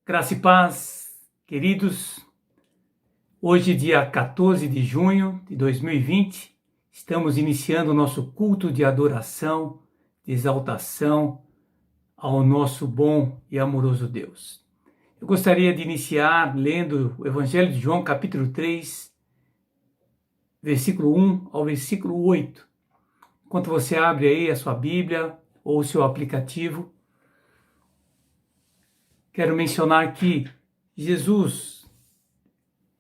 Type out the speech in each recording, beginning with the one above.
Graça e paz, queridos. Hoje, dia 14 de junho de 2020, estamos iniciando o nosso culto de adoração, de exaltação ao nosso bom e amoroso Deus. Eu gostaria de iniciar lendo o Evangelho de João, capítulo 3, versículo 1 ao versículo 8. Enquanto você abre aí a sua Bíblia ou o seu aplicativo, quero mencionar que Jesus,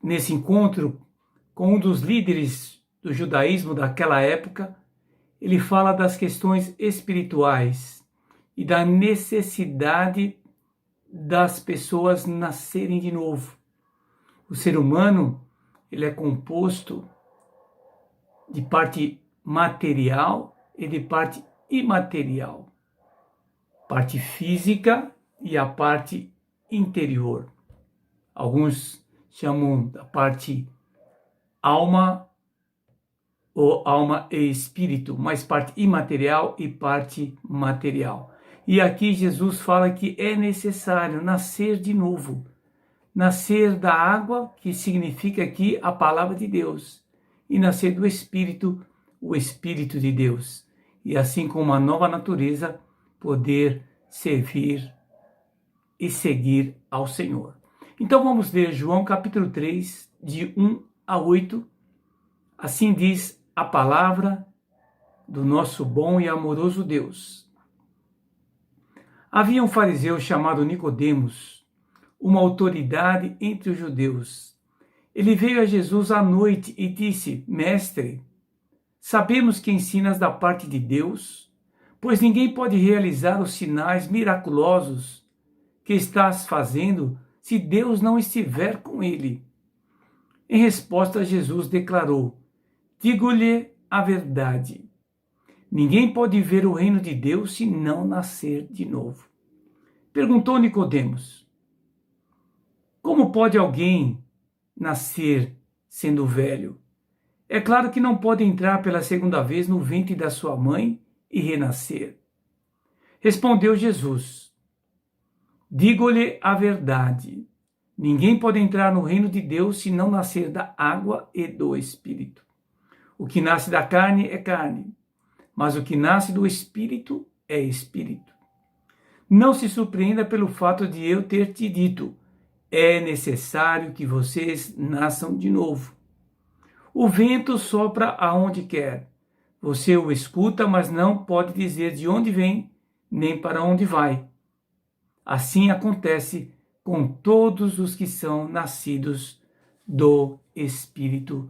nesse encontro com um dos líderes do judaísmo daquela época, ele fala das questões espirituais e da necessidade das pessoas nascerem de novo. O ser humano, ele é composto de parte material e de parte imaterial, parte física e a parte interior. Alguns chamam da parte alma ou alma e espírito, mas parte imaterial e parte material. E aqui Jesus fala que é necessário nascer de novo, nascer da água, que significa aqui a palavra de Deus, e nascer do Espírito, o Espírito de Deus, e assim com uma nova natureza poder servir e seguir ao Senhor. Então vamos ler João capítulo 3, de 1 a 8. Assim diz a palavra do nosso bom e amoroso Deus. Havia um fariseu chamado Nicodemos, uma autoridade entre os judeus. Ele veio a Jesus à noite e disse: Mestre, sabemos que ensinas da parte de Deus, pois ninguém pode realizar os sinais miraculosos que estás fazendo se Deus não estiver com ele. Em resposta, Jesus declarou: Digo-lhe a verdade. Ninguém pode ver o reino de Deus se não nascer de novo. Perguntou Nicodemos: Como pode alguém nascer sendo velho? É claro que não pode entrar pela segunda vez no ventre da sua mãe e renascer. Respondeu Jesus: Digo-lhe a verdade. Ninguém pode entrar no reino de Deus se não nascer da água e do Espírito. O que nasce da carne é carne, mas o que nasce do Espírito é Espírito. Não se surpreenda pelo fato de eu ter te dito: é necessário que vocês nasçam de novo. O vento sopra aonde quer. Você o escuta, mas não pode dizer de onde vem, nem para onde vai. Assim acontece com todos os que são nascidos do Espírito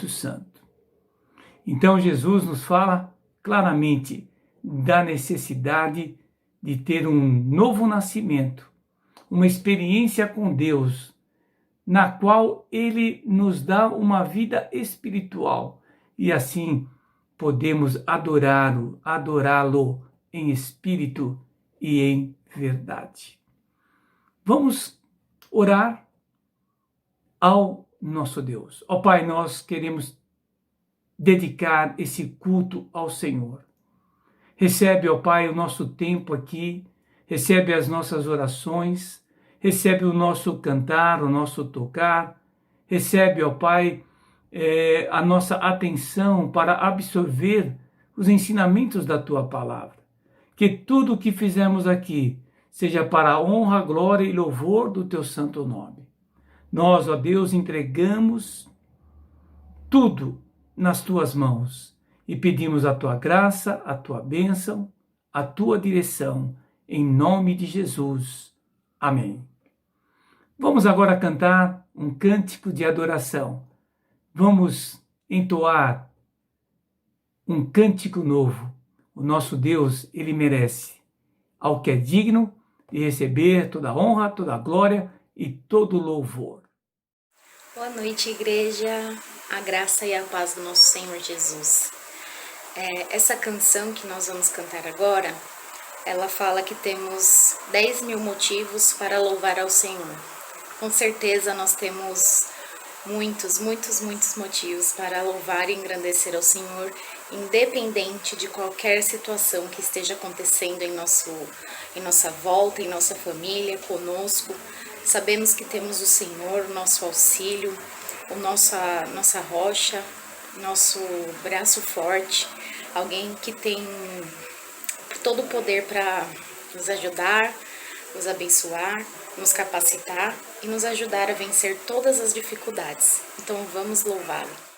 Santo. Então Jesus nos fala claramente da necessidade de ter um novo nascimento, uma experiência com Deus, na qual Ele nos dá uma vida espiritual e assim podemos adorá-lo em espírito e em verdade. Vamos orar ao nosso Deus. Ó Pai, nós queremos dedicar esse culto ao Senhor. Recebe, ó Pai, o nosso tempo aqui, recebe as nossas orações, recebe o nosso cantar, o nosso tocar, recebe, ó Pai, a nossa atenção para absorver os ensinamentos da Tua palavra. Que tudo o que fizemos aqui seja para a honra, glória e louvor do Teu santo nome. Nós, ó Deus, entregamos tudo nas Tuas mãos e pedimos a Tua graça, a Tua bênção, a Tua direção, em nome de Jesus. Amém. Vamos agora cantar um cântico de adoração. Vamos entoar um cântico novo. O nosso Deus, Ele merece, ao que é digno de receber toda a honra, toda a glória e todo o louvor. Boa noite, igreja, a graça e a paz do nosso Senhor Jesus. Essa canção que nós vamos cantar agora, ela fala que temos 10.000 motivos para louvar ao Senhor. Com certeza nós temos muitos motivos para louvar e engrandecer ao Senhor independente de qualquer situação que esteja acontecendo em nossa volta, em nossa família, conosco. Sabemos que temos o Senhor, o nosso auxílio, nossa rocha, nosso braço forte, alguém que tem todo o poder para nos ajudar, nos abençoar, nos capacitar e nos ajudar a vencer todas as dificuldades. Então vamos louvá-lo.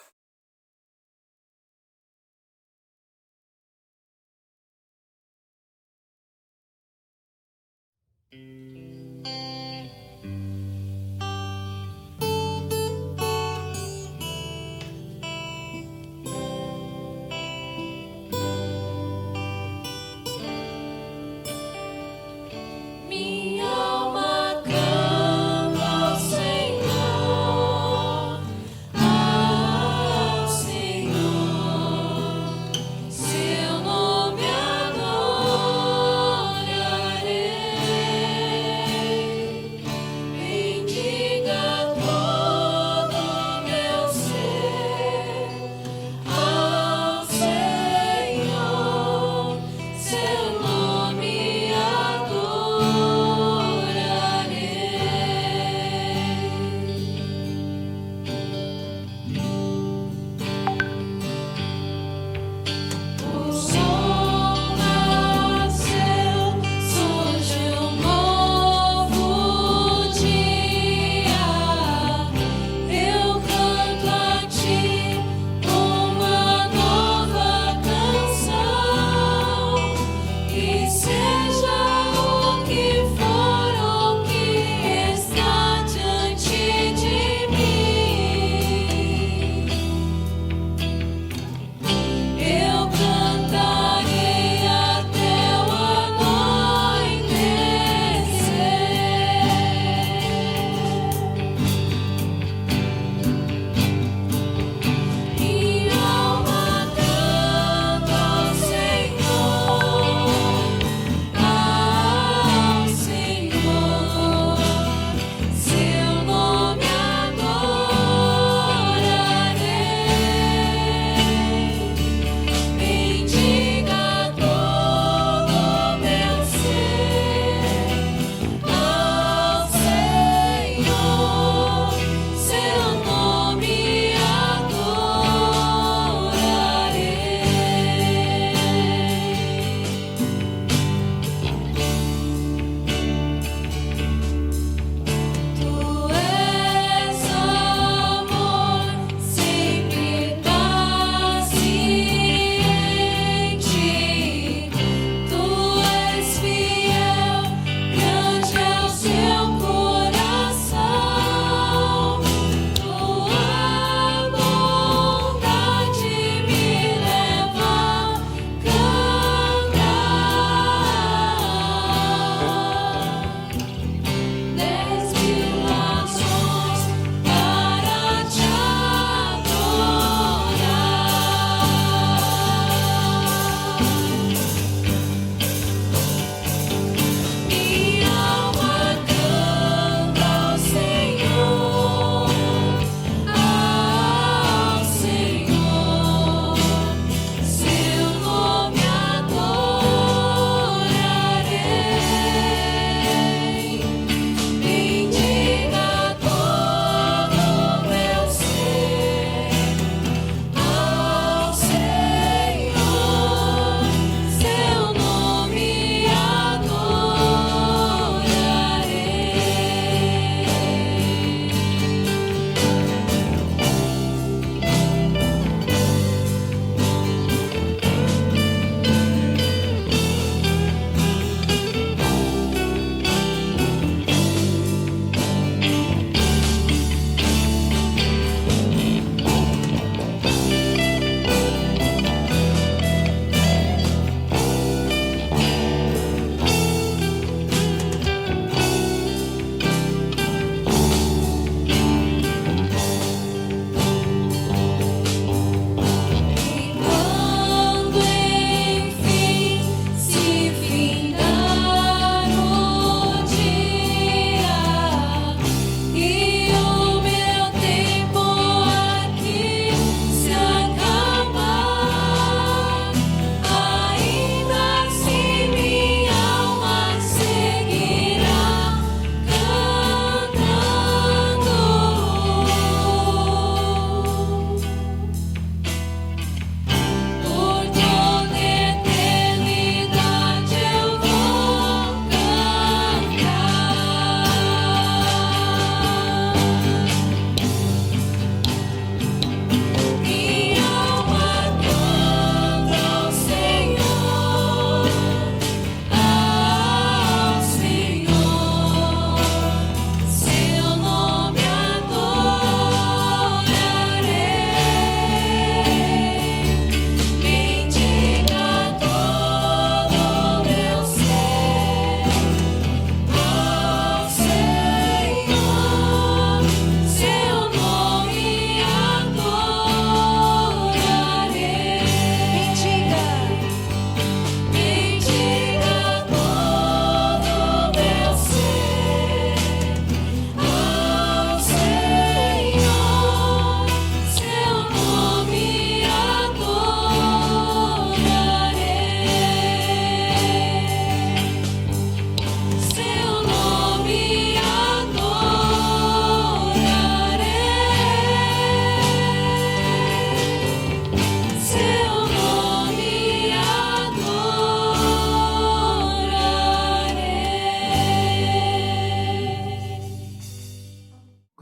Minha alma canta ao Senhor, ao Senhor. Seu nome adorarei.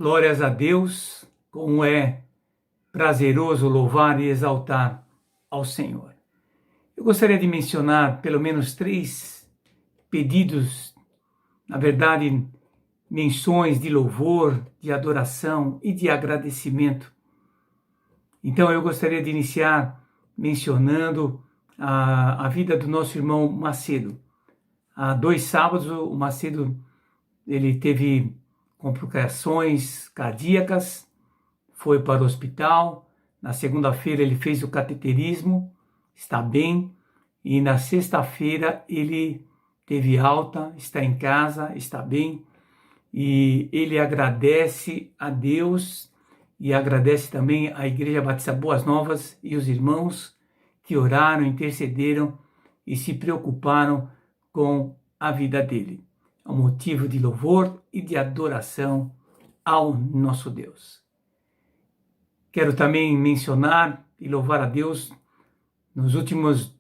Glórias a Deus, como é prazeroso louvar e exaltar ao Senhor. Eu gostaria de mencionar pelo menos 3 pedidos, na verdade, menções de louvor, de adoração e de agradecimento. Então eu gostaria de iniciar mencionando a vida do nosso irmão Macedo. Há 2 sábados o Macedo ele teve complicações cardíacas, foi para o hospital. Na segunda-feira ele fez o cateterismo, está bem, e na sexta-feira ele teve alta, está em casa, está bem, e ele agradece a Deus e agradece também à Igreja Batista Boas Novas e os irmãos que oraram, intercederam e se preocuparam com a vida dele. É um motivo de louvor e de adoração ao nosso Deus. Quero também mencionar e louvar a Deus nos últimos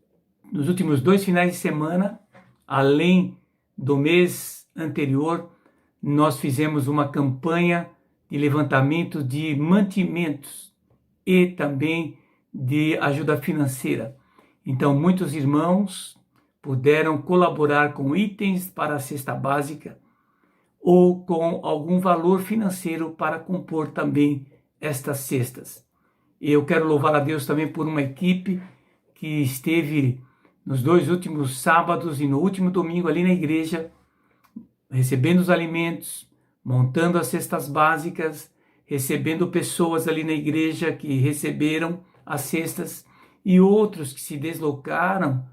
2 finais de semana, além do mês anterior, nós fizemos uma campanha de levantamento de mantimentos e também de ajuda financeira. Então, muitos irmãos puderam colaborar com itens para a cesta básica ou com algum valor financeiro para compor também estas cestas. Eu quero louvar a Deus também por uma equipe que esteve nos 2 últimos sábados e no último domingo ali na igreja, recebendo os alimentos, montando as cestas básicas, recebendo pessoas ali na igreja que receberam as cestas e outros que se deslocaram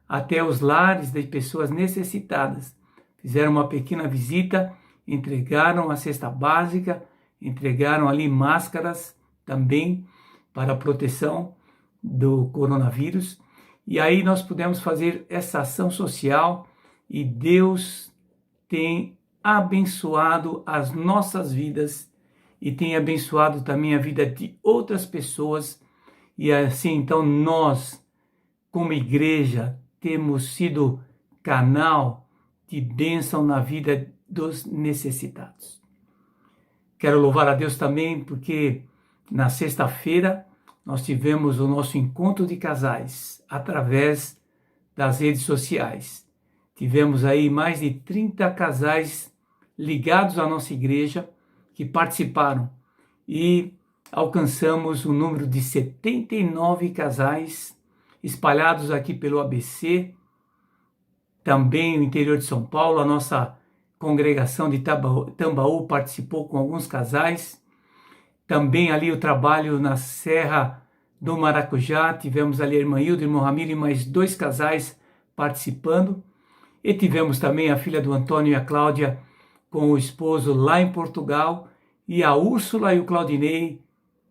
até os lares de pessoas necessitadas. Fizeram uma pequena visita, entregaram a cesta básica, entregaram ali máscaras também para a proteção do coronavírus. E aí nós pudemos fazer essa ação social e Deus tem abençoado as nossas vidas e tem abençoado também a vida de outras pessoas. E assim, então, nós, como igreja, temos sido canal de bênção na vida dos necessitados. Quero louvar a Deus também porque na sexta-feira nós tivemos o nosso encontro de casais através das redes sociais. Tivemos aí mais de 30 casais ligados à nossa igreja que participaram e alcançamos o número de 79 casais espalhados aqui pelo ABC, também no interior de São Paulo. A nossa congregação de Tambaú participou com alguns casais. Também ali o trabalho na Serra do Maracujá, tivemos ali a irmã Hilda, o irmão Ramiro e mais 2 casais participando. E tivemos também a filha do Antônio e a Cláudia com o esposo lá em Portugal, e a Úrsula e o Claudinei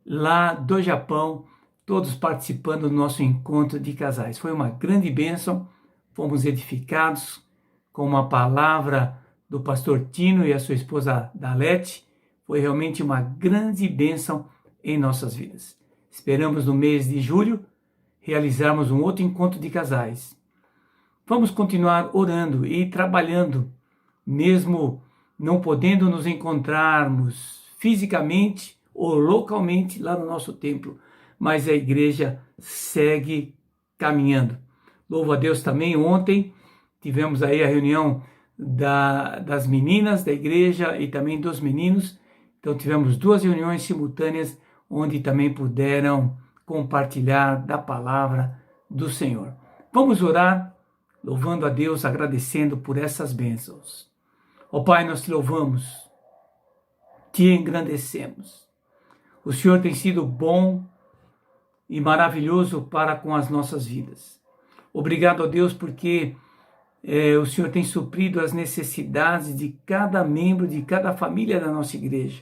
lá do Japão, todos participando do nosso encontro de casais. Foi uma grande bênção, fomos edificados com uma palavra do pastor Tino e a sua esposa Dalete. Foi realmente uma grande bênção em nossas vidas. Esperamos no mês de julho realizarmos um outro encontro de casais. Vamos continuar orando e trabalhando, mesmo não podendo nos encontrarmos fisicamente ou localmente lá no nosso templo, mas a igreja segue caminhando. Louvo a Deus também, ontem tivemos aí a reunião das meninas da igreja e também dos meninos. Então tivemos 2 reuniões simultâneas onde também puderam compartilhar da palavra do Senhor. Vamos orar, louvando a Deus, agradecendo por essas bênçãos. Ó Pai, nós te louvamos, te engrandecemos. O Senhor tem sido bom e maravilhoso para com as nossas vidas. Obrigado a Deus porque o Senhor tem suprido as necessidades de cada membro, de cada família da nossa igreja.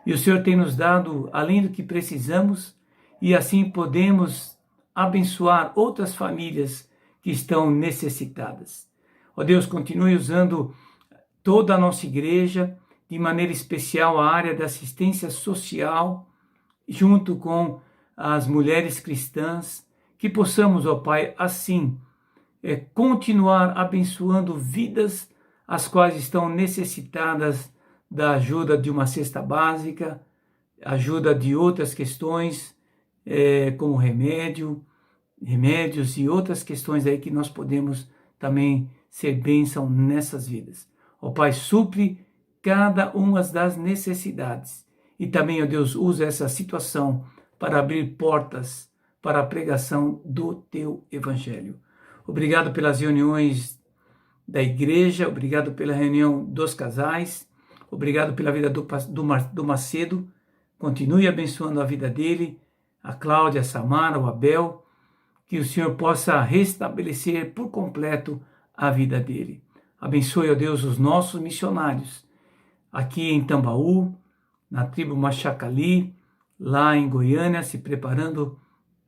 E o Senhor tem nos dado além do que precisamos e assim podemos abençoar outras famílias que estão necessitadas. Ó Deus, continue usando toda a nossa igreja, de maneira especial a área da assistência social, junto com as mulheres cristãs, que possamos, ó Pai, assim, continuar abençoando vidas as quais estão necessitadas da ajuda de uma cesta básica, ajuda de outras questões, como remédios e outras questões aí que nós podemos também ser bênção nessas vidas. Ó Pai, supre cada uma das necessidades. E também, ó Deus, usa essa situação para abrir portas para a pregação do Teu Evangelho. Obrigado pelas reuniões da igreja, obrigado pela reunião dos casais, obrigado pela vida do Macedo. Continue abençoando a vida dele, a Cláudia, a Samara, o Abel, que o Senhor possa restabelecer por completo a vida dele. Abençoe, ó Deus, os nossos missionários, aqui em Tambaú, na tribo Machacali, lá em Goiânia, se preparando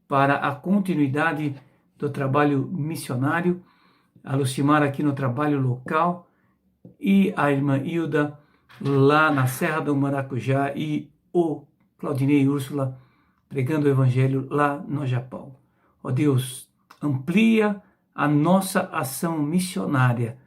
para a continuidade do trabalho missionário, a Lucimar aqui no trabalho local e a irmã Hilda lá na Serra do Maracujá e o Claudinei e Úrsula pregando o Evangelho lá no Japão. Ó Deus, amplia a nossa ação missionária.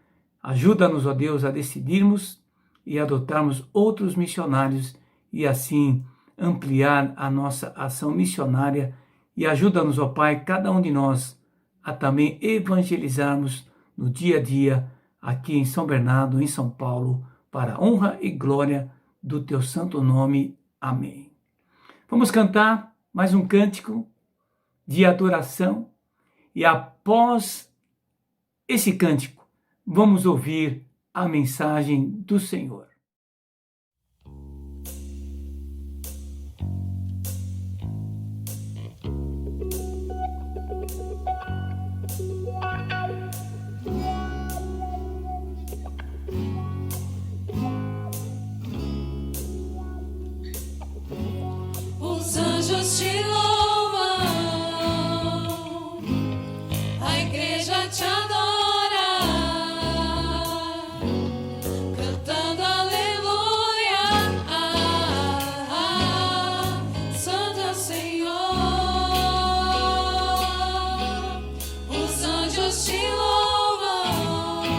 Ajuda-nos, ó Deus, a decidirmos e adotarmos outros missionários e assim ampliar a nossa ação missionária. E ajuda-nos, ó Pai, cada um de nós a também evangelizarmos no dia a dia aqui em São Bernardo, em São Paulo, para a honra e glória do Teu santo nome. Amém. Vamos cantar mais um cântico de adoração e após esse cântico, vamos ouvir a mensagem do Senhor. Os anjos te louvam, a igreja te adora, cantando aleluia, Santo é o Senhor. Os anjos te louvam,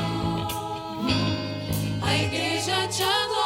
a igreja te adora.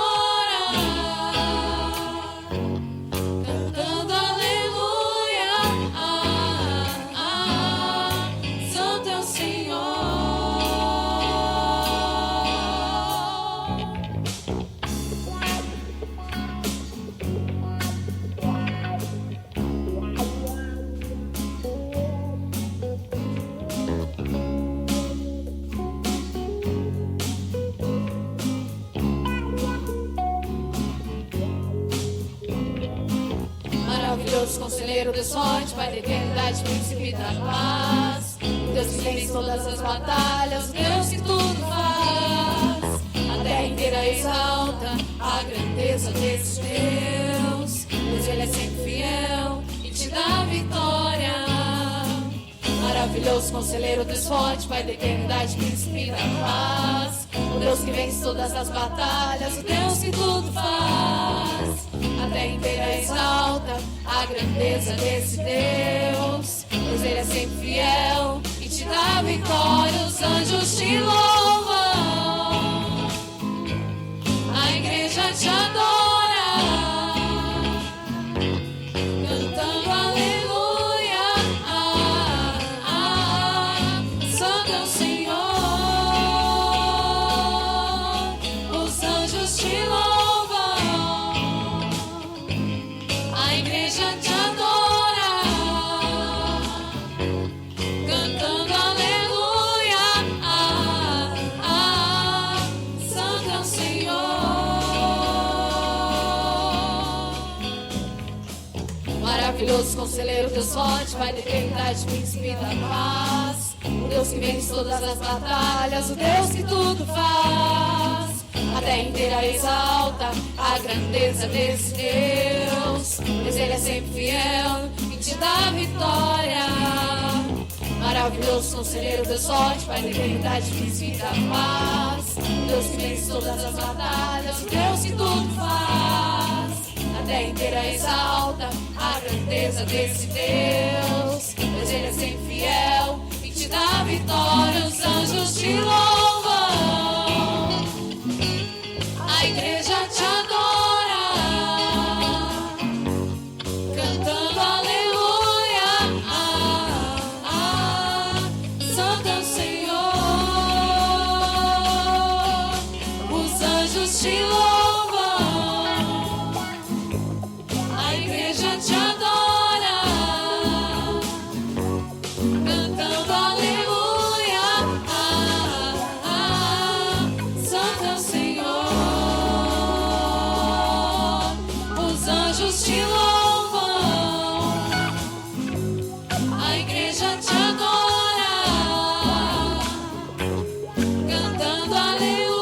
Maravilhoso conselheiro, Deus forte, Pai da eternidade, príncipe da paz. Deus que vence todas as batalhas, Deus que tudo faz. A terra inteira exalta a grandeza desse Deus. Pois Ele é sempre fiel e te dá vitória. Maravilhoso conselheiro, Deus forte, Pai da eternidade, príncipe da paz. O Deus que vence todas as batalhas, o Deus que tudo faz. A terra inteira exalta a grandeza desse Deus. Pois Ele é sempre fiel e te dá vitória. Os anjos te louvam, a igreja te adora, cantando aleluia, Santo é o Senhor. Os anjos te louvam, a igreja te adora, cantando aleluia, Santo é o Senhor. Maravilhoso conselheiro, Deus forte, Pai da eternidade, príncipe da paz. O Deus que vence todas as batalhas, o Deus que tudo faz. A terra inteira exalta a grandeza desse Deus. Pois Ele é sempre fiel e te dá vitória. Maravilhoso conselheiro, Deus forte, Pai da eternidade, príncipe da paz. O Deus que vence todas as batalhas, o Deus que tudo faz. A terra inteira exalta a grandeza desse Deus. Pois Ele é sempre fiel e te dá vitória. Os anjos te louvam, a igreja te te louvam, a igreja te adora, cantando aleluia, Santo é o Senhor. Os anjos te louvam, a igreja te adora, cantando aleluia,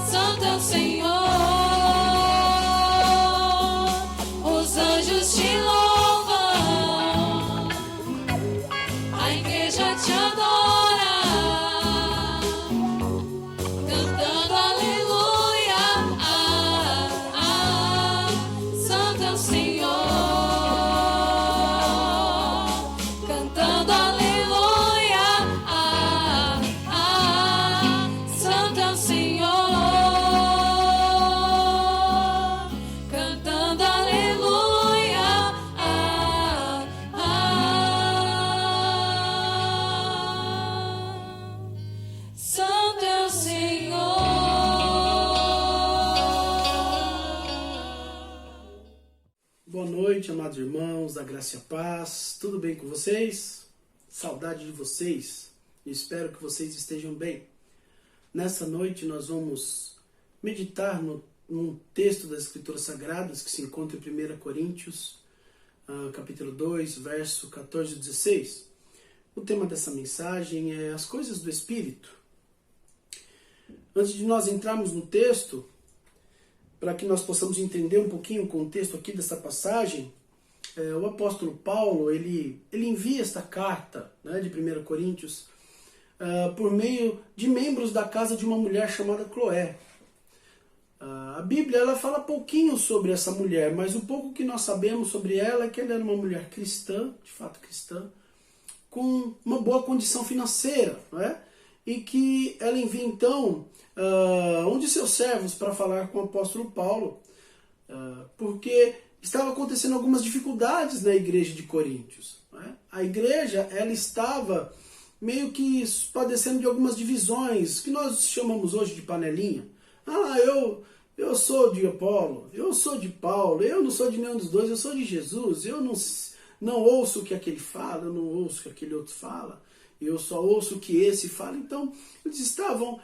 Santo é o Senhor. Os anjos te louvam, a igreja te adora, cantando aleluia, Santo é o Senhor. Cantando aleluia, Santo é o Senhor. Cantando aleluia, Santo é o Senhor. Boa noite, amados irmãos da graça e a paz. Tudo bem com vocês? Saudade de vocês. Espero que vocês estejam bem. Nessa noite nós vamos meditar num texto das Escrituras Sagradas que se encontra em 1 Coríntios, capítulo 2, verso 14 e 16. O tema dessa mensagem é as coisas do Espírito. Antes de nós entrarmos no texto, para que nós possamos entender um pouquinho o contexto aqui dessa passagem, o apóstolo Paulo, ele envia esta carta, né, de 1 Coríntios por meio de membros da casa de uma mulher chamada Cloé. A Bíblia ela fala pouquinho sobre essa mulher, mas o pouco que nós sabemos sobre ela é que ela era uma mulher cristã, de fato cristã, com uma boa condição financeira, não é? E que ela envia então um de seus servos para falar com o apóstolo Paulo, porque estava acontecendo algumas dificuldades na igreja de Coríntios, não é? A igreja ela estava meio que padecendo de algumas divisões, que nós chamamos hoje de panelinha. Eu sou de Apolo, eu sou de Paulo, eu não sou de nenhum dos dois, eu sou de Jesus, eu não ouço o que aquele fala, eu não ouço o que aquele outro fala, eu só ouço o que esse fala. Então, eles estavam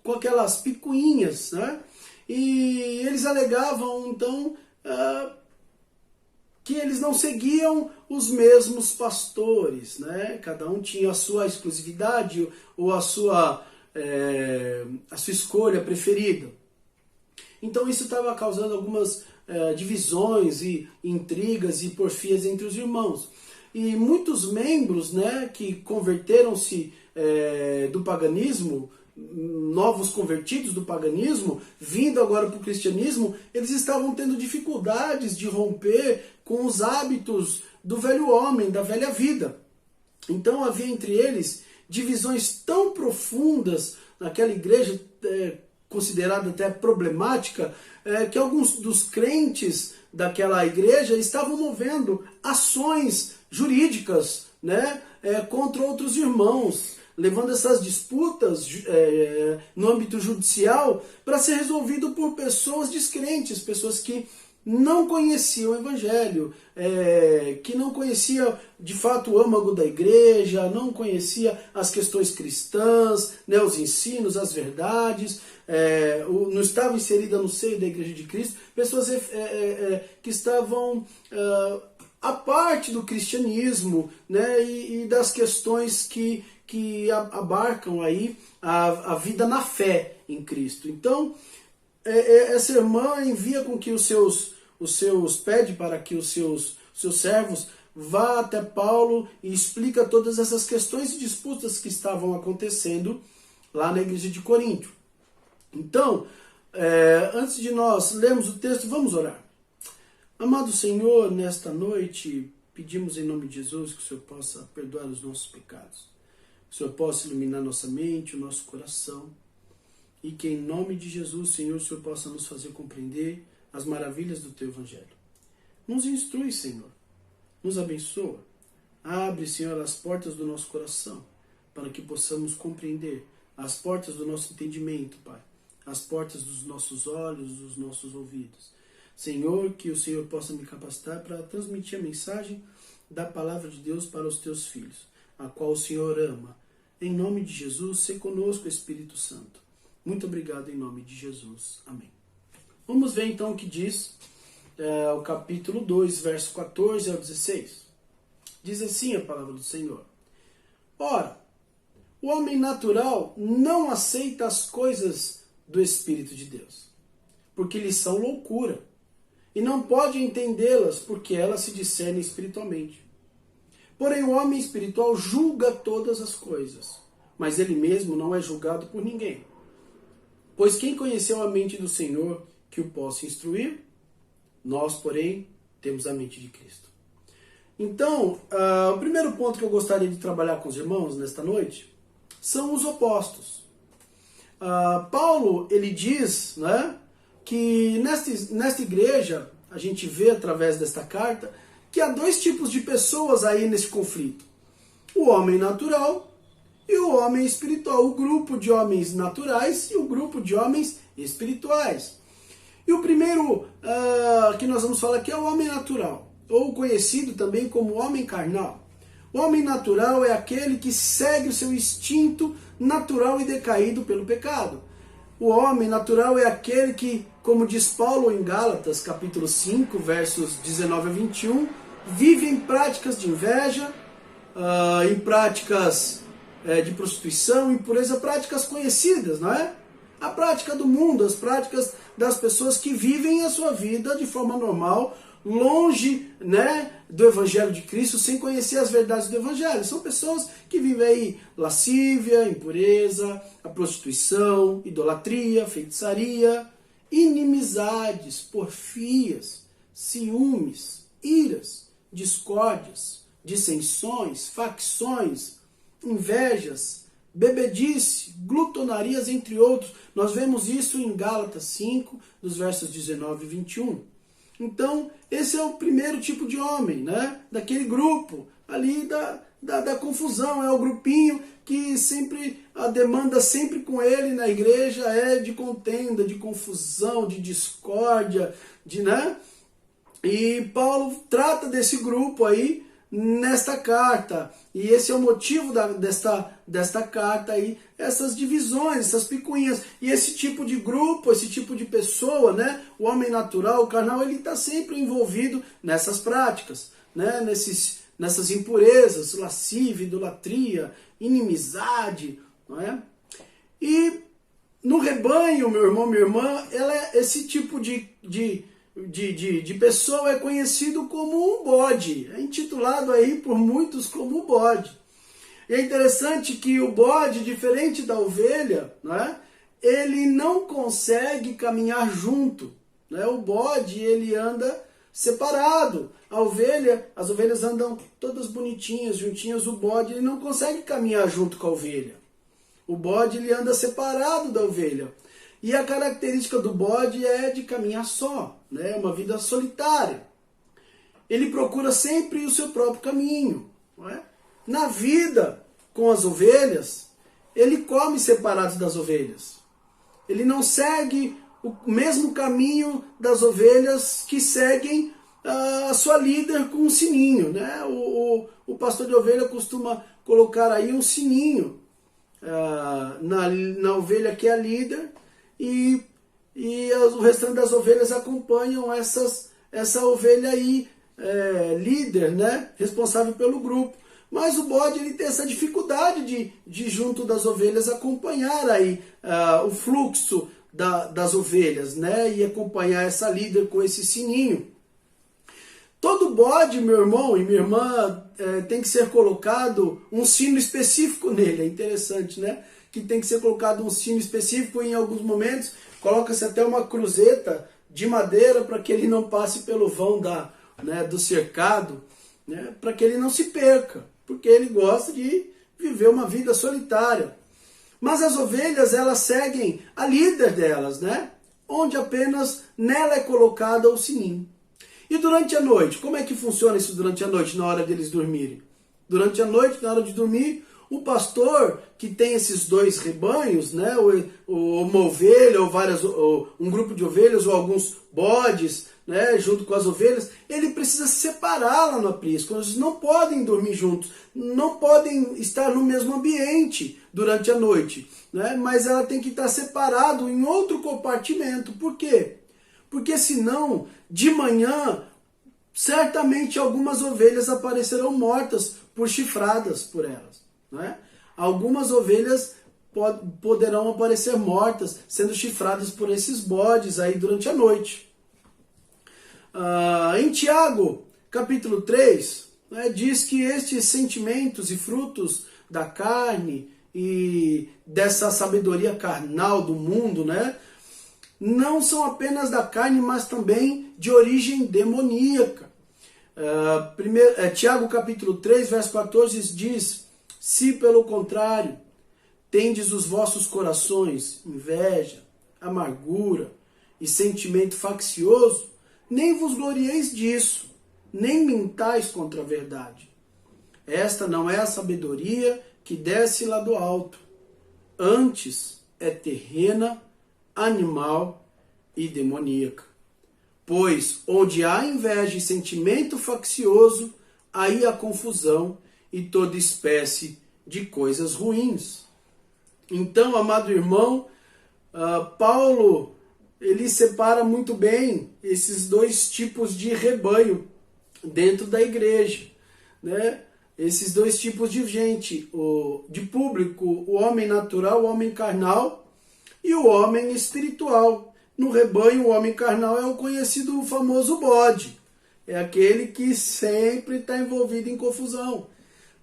com aquelas picuinhas, né? E eles alegavam, então, que eles não seguiam os mesmos pastores, né? Cada um tinha a sua exclusividade ou a sua escolha preferida. Então isso estava causando algumas divisões e intrigas e porfias entre os irmãos. E muitos membros, né, que converteram-se do paganismo, novos convertidos do paganismo, vindo agora para o cristianismo, eles estavam tendo dificuldades de romper com os hábitos do velho homem, da velha vida. Então havia entre eles divisões tão profundas naquela igreja, considerada até problemática, que alguns dos crentes daquela igreja estavam movendo ações jurídicas, né, contra outros irmãos, levando essas disputas no âmbito judicial para ser resolvido por pessoas descrentes, pessoas que não conheciam o Evangelho, que não conhecia de fato o âmago da igreja, não conhecia as questões cristãs, né, os ensinos, as verdades, não estava inserida no seio da igreja de Cristo, pessoas que estavam à parte do cristianismo, né, e das questões que abarcam aí a vida na fé em Cristo. Então, essa irmã envia com que pede para que os seus servos vá até Paulo e explica todas essas questões e disputas que estavam acontecendo lá na igreja de Corinto. Então, antes de nós lermos o texto, vamos orar. Amado Senhor, nesta noite pedimos em nome de Jesus que o Senhor possa perdoar os nossos pecados, que o Senhor possa iluminar nossa mente, o nosso coração, e que em nome de Jesus, Senhor, o Senhor possa nos fazer compreender as maravilhas do Teu Evangelho. Nos instrui, Senhor, nos abençoa, abre, Senhor, as portas do nosso coração, para que possamos compreender as portas do nosso entendimento, Pai, as portas dos nossos olhos, dos nossos ouvidos. Senhor, que o Senhor possa me capacitar para transmitir a mensagem da palavra de Deus para os teus filhos, a qual o Senhor ama. Em nome de Jesus, se conosco, Espírito Santo. Muito obrigado em nome de Jesus. Amém. Vamos ver então o que diz o capítulo 2, verso 14 ao 16. Diz assim a palavra do Senhor. Ora, o homem natural não aceita as coisas do Espírito de Deus, porque lhes são loucura, e não pode entendê-las, porque elas se discernem espiritualmente. Porém, o homem espiritual julga todas as coisas, mas ele mesmo não é julgado por ninguém. Pois quem conheceu a mente do Senhor que o possa instruir? Nós, porém, temos a mente de Cristo. Então, o primeiro ponto que eu gostaria de trabalhar com os irmãos nesta noite são os opostos. Paulo, ele diz, né, que nesta igreja, a gente vê através desta carta, que há dois tipos de pessoas aí nesse conflito. O homem natural e o homem espiritual. O grupo de homens naturais e o grupo de homens espirituais. E o primeiro que nós vamos falar aqui é o homem natural, ou conhecido também como homem carnal. O homem natural é aquele que segue o seu instinto natural e decaído pelo pecado. O homem natural é aquele que, como diz Paulo em Gálatas, capítulo 5, versos 19 a 21, vive em práticas de inveja, em práticas de prostituição, impureza, práticas conhecidas, não é? A prática do mundo, as práticas das pessoas que vivem a sua vida de forma normal, longe, né, do Evangelho de Cristo, sem conhecer as verdades do Evangelho. São pessoas que vivem aí lascívia, impureza, a prostituição, idolatria, feitiçaria, inimizades, porfias, ciúmes, iras, discórdias, dissensões, facções, invejas, bebedice, glutonarias, entre outros. Nós vemos isso em Gálatas 5, dos versos 19 e 21. Então, esse é o primeiro tipo de homem, né? Daquele grupo ali da confusão. É o grupinho que sempre, a demanda sempre com ele na igreja é de contenda, de confusão, de discórdia, né? E Paulo trata desse grupo aí nesta carta. E esse é o motivo desta carta aí, essas divisões, essas picuinhas. E esse tipo de grupo, esse tipo de pessoa, né? O homem natural, o carnal, ele está sempre envolvido nessas práticas, né? Nessas impurezas, lascívia, idolatria, inimizade, não é? E no rebanho, meu irmão, minha irmã, esse tipo de pessoa é conhecido como um bode, é intitulado aí por muitos como o bode. E é interessante que o bode, diferente da ovelha, né, ele não consegue caminhar junto, né? O bode, ele anda separado. As ovelhas andam todas bonitinhas, juntinhas. O bode, ele não consegue caminhar junto com a ovelha. O bode, ele anda separado da ovelha. E a característica do bode é de caminhar só, né? Uma vida solitária. Ele procura sempre o seu próprio caminho, não é? Na vida com as ovelhas, ele come separado das ovelhas. Ele não segue o mesmo caminho das ovelhas que seguem a sua líder com um sininho, né? O pastor de ovelha costuma colocar aí um sininho na ovelha que é a líder, e o restante das ovelhas acompanham essa ovelha aí, líder, né? Responsável pelo grupo. Mas o bode, ele tem essa dificuldade de junto das ovelhas acompanhar aí o fluxo das ovelhas, né? E acompanhar essa líder com esse sininho. Todo bode, meu irmão e minha irmã, tem que ser colocado um sino específico nele. É interessante, né? Que tem que ser colocado um sino específico. Em alguns momentos coloca-se até uma cruzeta de madeira para que ele não passe pelo vão do cercado, né? Para que ele não se perca, porque ele gosta de viver uma vida solitária. Mas as ovelhas, elas seguem a líder delas, né? Onde apenas nela é colocado o sininho. E durante a noite, como é que funciona isso durante a noite, na hora deles dormirem? Durante a noite, na hora de dormir, o pastor que tem esses 2 rebanhos, né, uma ovelha ou um grupo de ovelhas ou alguns bodes, né, junto com as ovelhas, ele precisa se separar lá no aprisco. Eles não podem dormir juntos, não podem estar no mesmo ambiente durante a noite, né, mas ela tem que estar separado em outro compartimento. Por quê? Porque senão, de manhã, certamente algumas ovelhas aparecerão mortas por chifradas por elas, né? Algumas ovelhas poderão aparecer mortas, sendo chifradas por esses bodes aí durante a noite. Em Tiago, capítulo 3, né, diz que estes sentimentos e frutos da carne e dessa sabedoria carnal do mundo, né, não são apenas da carne, mas também de origem demoníaca. Tiago capítulo 3, verso 14 diz: se pelo contrário tendes os vossos corações inveja, amargura e sentimento faccioso, nem vos glorieis disso, nem mintais contra a verdade. Esta não é a sabedoria que desce lá do alto, antes é terrena, animal e demoníaca. Pois onde há inveja e sentimento faccioso, aí há confusão e toda espécie de coisas ruins. Então, amado irmão, Paulo, ele separa muito bem esses 2 tipos de rebanho dentro da igreja, né? Esses 2 tipos de gente, de público, o homem natural, o homem carnal e o homem espiritual. No rebanho, o homem carnal é o conhecido, o famoso bode. É aquele que sempre está envolvido em confusão,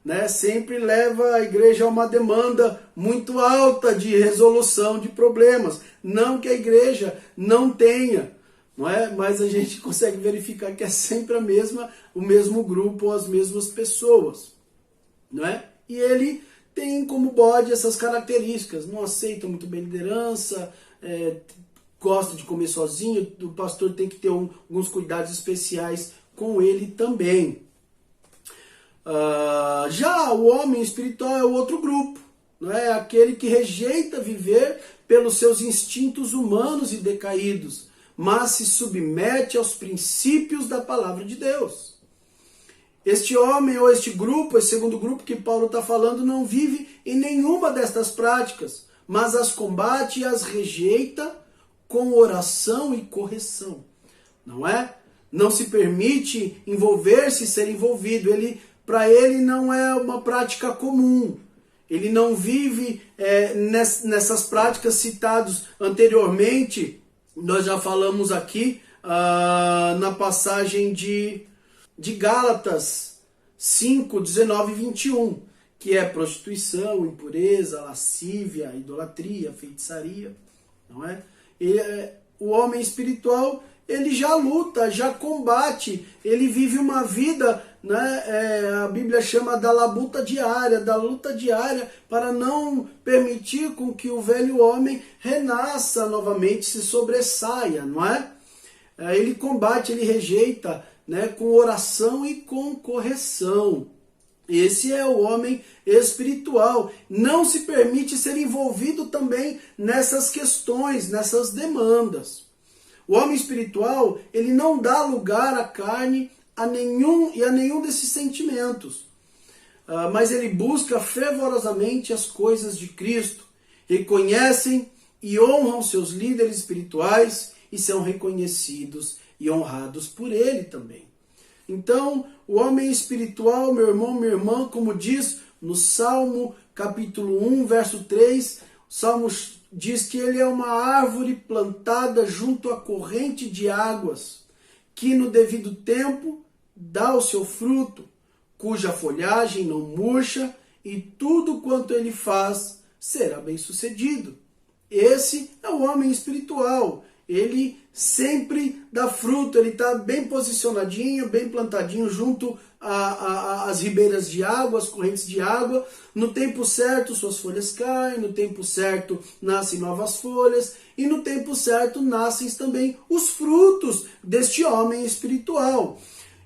né? Sempre leva a igreja a uma demanda muito alta de resolução de problemas. Não que a igreja não tenha, não é? Mas a gente consegue verificar que é sempre o mesmo grupo ou as mesmas pessoas, não é? E ele tem como bode essas características: não aceita muito bem liderança, gosta de comer sozinho. O pastor tem que ter alguns cuidados especiais com ele também. Já o homem espiritual é o outro grupo, não é? Aquele que rejeita viver pelos seus instintos humanos e decaídos, mas se submete aos princípios da palavra de Deus. Este homem ou este grupo, esse segundo grupo que Paulo está falando, não vive em nenhuma destas práticas, mas as combate e as rejeita com oração e correção, não é? Não se permite envolver-se e ser envolvido. Para ele não é uma prática comum. Ele não vive nessas práticas citadas anteriormente. Nós já falamos aqui na passagem de Gálatas 5, 19 e 21, que é prostituição, impureza, lascívia, idolatria, feitiçaria, não é? O homem espiritual, ele já luta, já combate, ele vive uma vida, né, a Bíblia chama da luta diária, para não permitir com que o velho homem renasça novamente, se sobressaia, não é? Ele combate, ele rejeita, né, com oração e com correção. Esse é o homem espiritual. Não se permite ser envolvido também nessas questões, nessas demandas. O homem espiritual, ele não dá lugar à carne a nenhum desses sentimentos. Mas ele busca fervorosamente as coisas de Cristo. Reconhecem e honram seus líderes espirituais e são reconhecidos e honrados por ele também. Então, o homem espiritual, meu irmão, minha irmã, como diz no Salmo capítulo 1, verso 3, o Salmo diz que ele é uma árvore plantada junto à corrente de águas, que no devido tempo dá o seu fruto, cuja folhagem não murcha, e tudo quanto ele faz será bem-sucedido. Esse é o homem espiritual. Ele sempre dá fruto, ele está bem posicionadinho, bem plantadinho junto às ribeiras de água, às correntes de água. No tempo certo suas folhas caem, no tempo certo nascem novas folhas, e no tempo certo nascem também os frutos deste homem espiritual.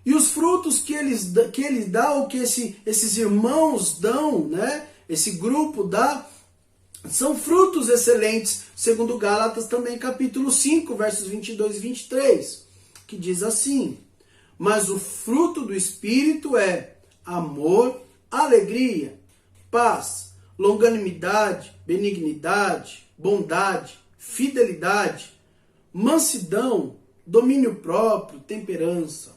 E os frutos que ele dá, ou que esses irmãos dão, né? esse grupo são frutos excelentes, segundo Gálatas também, capítulo 5, versos 22 e 23, que diz assim: mas o fruto do Espírito é amor, alegria, paz, longanimidade, benignidade, bondade, fidelidade, mansidão, domínio próprio, temperança.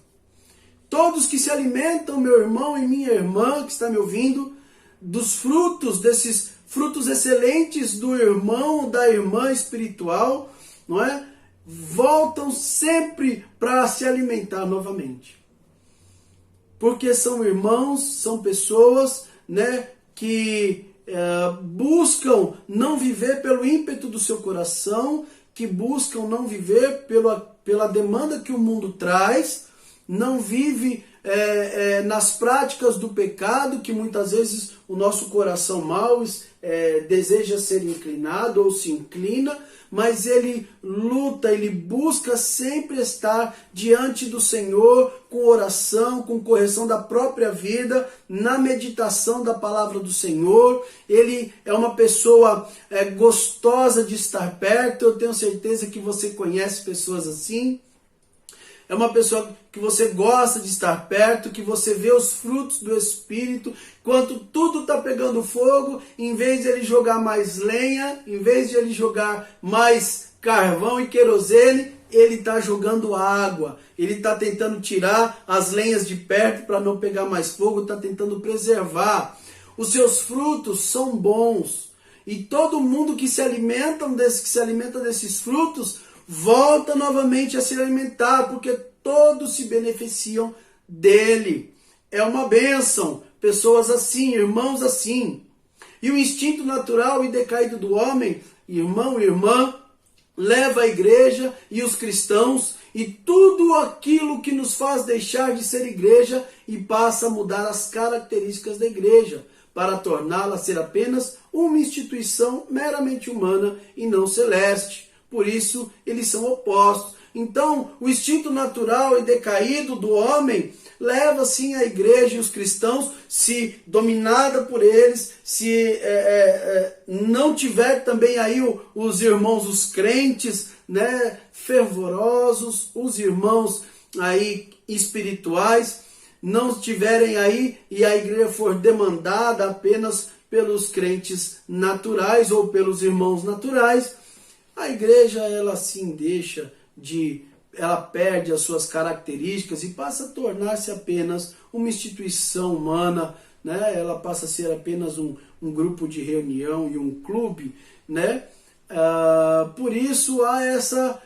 Todos que se alimentam, meu irmão e minha irmã que está me ouvindo, dos frutos, desses frutos excelentes do irmão, da irmã espiritual, não é? Voltam sempre para se alimentar novamente. Porque são irmãos, são pessoas, né, que buscam não viver pelo ímpeto do seu coração, que buscam não viver pela demanda que o mundo traz, não vive nas práticas do pecado, que muitas vezes o nosso coração mau deseja ser inclinado ou se inclina, mas ele luta, ele busca sempre estar diante do Senhor com oração, com correção da própria vida, na meditação da palavra do Senhor. Ele é uma pessoa gostosa de estar perto. Eu tenho certeza que você conhece pessoas assim. É uma pessoa que você gosta de estar perto, que você vê os frutos do Espírito. Quando tudo está pegando fogo, em vez de ele jogar mais lenha, em vez de ele jogar mais carvão e querosene, ele está jogando água. Ele está tentando tirar as lenhas de perto para não pegar mais fogo, está tentando preservar. Os seus frutos são bons. E todo mundo que se alimenta desses frutos volta novamente a se alimentar, porque todos se beneficiam dele. É uma bênção. Pessoas assim, irmãos assim. E o instinto natural e decaído do homem, irmão e irmã, leva a igreja e os cristãos e tudo aquilo que nos faz deixar de ser igreja e passa a mudar as características da igreja, para torná-la ser apenas uma instituição meramente humana e não celeste. Por isso, eles são opostos. Então, o instinto natural e decaído do homem leva, sim, a igreja e os cristãos, se dominada por eles, se não tiver também aí os irmãos, os crentes, né, fervorosos, os irmãos aí espirituais, não estiverem aí e a igreja for demandada apenas pelos crentes naturais ou pelos irmãos naturais, a igreja, ela sim ela perde as suas características e passa a tornar-se apenas uma instituição humana, né? Ela passa a ser apenas um grupo de reunião e um clube, né? Por isso há essa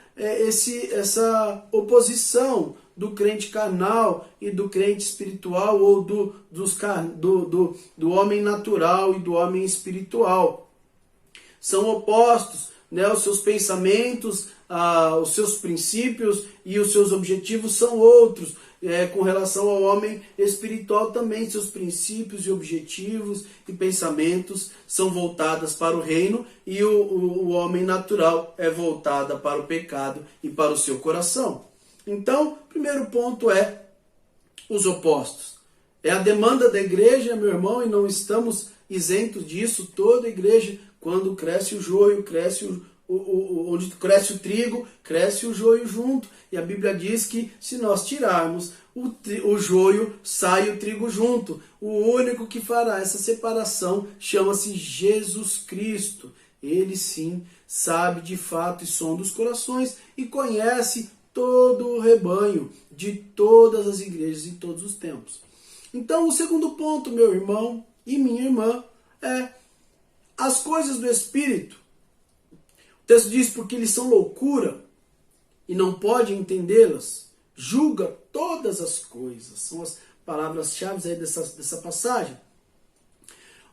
oposição do crente carnal e do crente espiritual, ou do homem natural e do homem espiritual. São opostos. Né, os seus pensamentos, os seus princípios e os seus objetivos são outros. Com relação ao homem espiritual também, seus princípios e objetivos e pensamentos são voltados para o reino, e o homem natural é voltado para o pecado e para o seu coração. Então, o primeiro ponto é os opostos. É a demanda da igreja, meu irmão, e não estamos isentos disso. Toda igreja, quando cresce o joio, onde cresce o trigo, cresce o joio junto. E a Bíblia diz que se nós tirarmos o joio, sai o trigo junto. O único que fará essa separação chama-se Jesus Cristo. Ele sim sabe de fato e sonda os corações e conhece todo o rebanho de todas as igrejas em todos os tempos. Então, o segundo ponto, meu irmão e minha irmã, é as coisas do Espírito. O texto diz: porque eles são loucura e não pode entendê-las, julga todas as coisas. São as palavras-chave aí dessa passagem.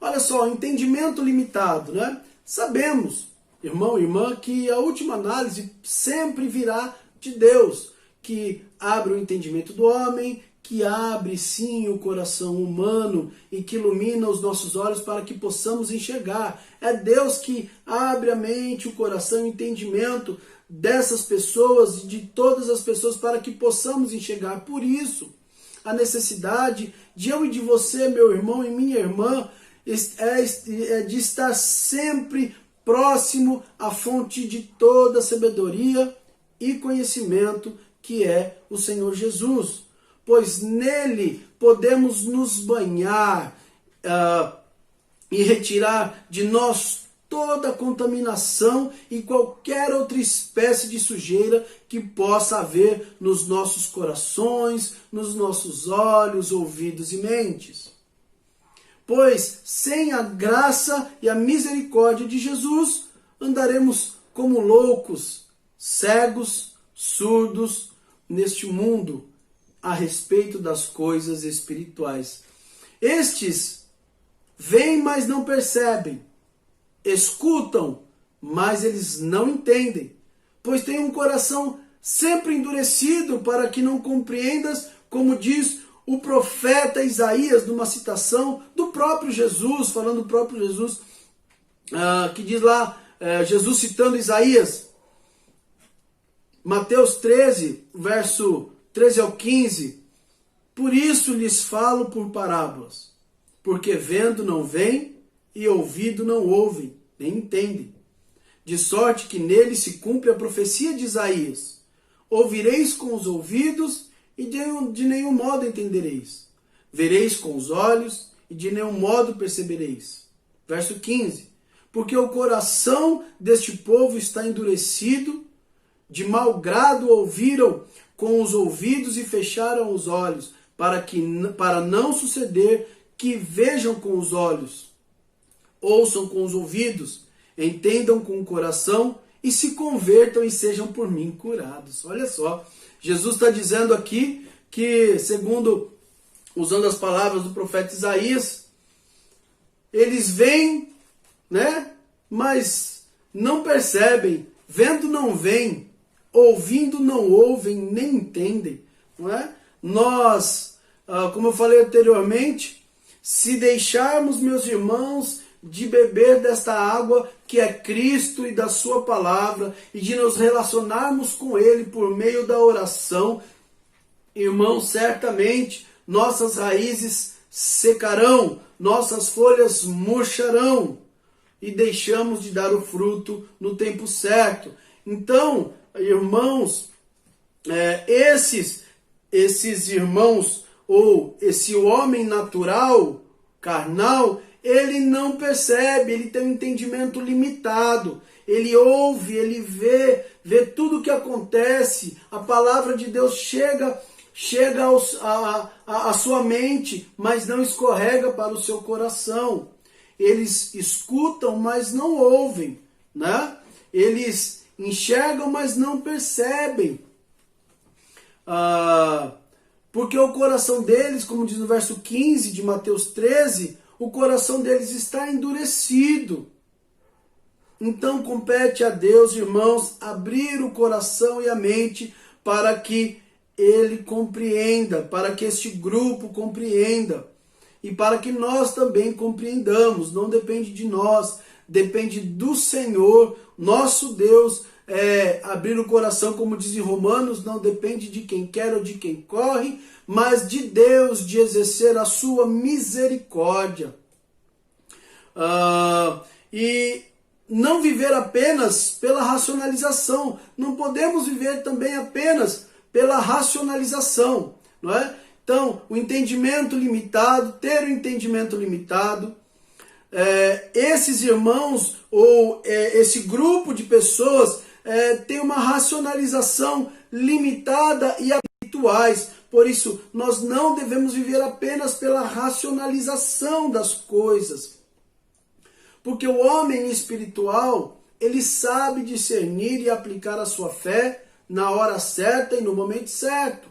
Olha só, entendimento limitado, né? Sabemos, irmão e irmã, que a última análise sempre virá de Deus, que abre o entendimento do homem, que abre sim o coração humano e que ilumina os nossos olhos para que possamos enxergar. É Deus que abre a mente, o coração, o entendimento dessas pessoas e de todas as pessoas para que possamos enxergar. Por isso, a necessidade de eu e de você, meu irmão e minha irmã, é de estar sempre próximo à fonte de toda sabedoria e conhecimento, que é o Senhor Jesus. Pois nele podemos nos banhar e retirar de nós toda a contaminação e qualquer outra espécie de sujeira que possa haver nos nossos corações, nos nossos olhos, ouvidos e mentes. Pois sem a graça e a misericórdia de Jesus, andaremos como loucos, cegos, surdos neste mundo a respeito das coisas espirituais. Estes veem, mas não percebem. Escutam, mas eles não entendem, pois têm um coração sempre endurecido para que não compreendas, como diz o profeta Isaías, numa citação do próprio Jesus, falando do próprio Jesus, que diz lá, Jesus citando Isaías, Mateus 13, verso 13 ao 15, por isso lhes falo por parábolas, porque vendo não veem, e ouvido não ouvem, nem entendem. De sorte que nele se cumpre a profecia de Isaías. Ouvireis com os ouvidos e de nenhum modo entendereis. Vereis com os olhos e de nenhum modo percebereis. Verso 15. Porque o coração deste povo está endurecido, de mau grado ouviram com os ouvidos e fecharam os olhos, para não suceder que vejam com os olhos, ouçam com os ouvidos, entendam com o coração e se convertam e sejam por mim curados. Olha só, Jesus está dizendo aqui que, usando as palavras do profeta Isaías, eles veem, né, mas não percebem, vendo não veem, ouvindo não ouvem, nem entendem. Não é? Nós, como eu falei anteriormente, se deixarmos, meus irmãos, de beber desta água que é Cristo e da sua palavra, e de nos relacionarmos com Ele por meio da oração, irmãos, certamente nossas raízes secarão, nossas folhas murcharão, e deixamos de dar o fruto no tempo certo. Então, irmãos, esses irmãos, ou esse homem natural, carnal, ele não percebe, ele tem um entendimento limitado. Ele ouve, ele vê tudo o que acontece. A palavra de Deus chega à sua mente, mas não escorrega para o seu coração. Eles escutam, mas não ouvem, né? Eles enxergam, mas não percebem. Porque o coração deles, como diz no verso 15 de Mateus 13, o coração deles está endurecido. Então compete a Deus, irmãos, abrir o coração e a mente para que ele compreenda, para que este grupo compreenda e para que nós também compreendamos. Não depende de nós, depende do Senhor, nosso Deus. Abrir o coração, como diz em Romanos, não depende de quem quer ou de quem corre, mas de Deus, de exercer a sua misericórdia. E não viver apenas pela racionalização. Não podemos viver também apenas pela racionalização, não é? Então, o entendimento limitado, ter o entendimento limitado. Esses irmãos, ou esse grupo de pessoas, tem uma racionalização limitada e habituais. Por isso, nós não devemos viver apenas pela racionalização das coisas. Porque o homem espiritual, ele sabe discernir e aplicar a sua fé na hora certa e no momento certo.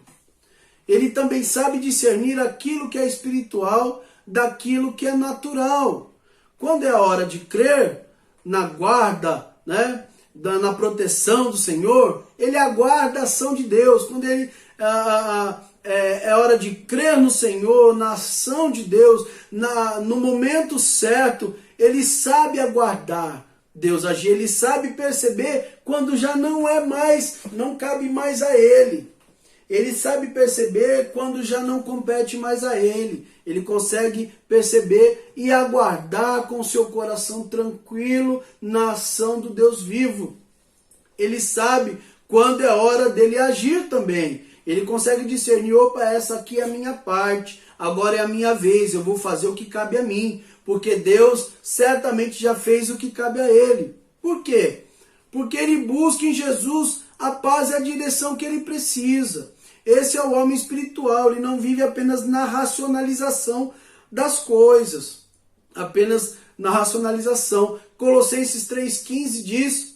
Ele também sabe discernir aquilo que é espiritual daquilo que é natural. Quando é a hora de crer na guarda, né, na proteção do Senhor, ele aguarda a ação de Deus. Quando ele é hora de crer no Senhor, na ação de Deus, no momento certo, ele sabe aguardar Deus agir, ele sabe perceber quando já não cabe mais a ele. Ele sabe perceber quando já não compete mais a ele. Ele consegue perceber e aguardar com seu coração tranquilo na ação do Deus vivo. Ele sabe quando é hora dele agir também. Ele consegue discernir, opa, essa aqui é a minha parte, agora é a minha vez, eu vou fazer o que cabe a mim, porque Deus certamente já fez o que cabe a ele. Por quê? Porque ele busca em Jesus a paz e a direção que ele precisa. Esse é o homem espiritual, ele não vive apenas na racionalização das coisas, apenas na racionalização. Colossenses 3,15 diz,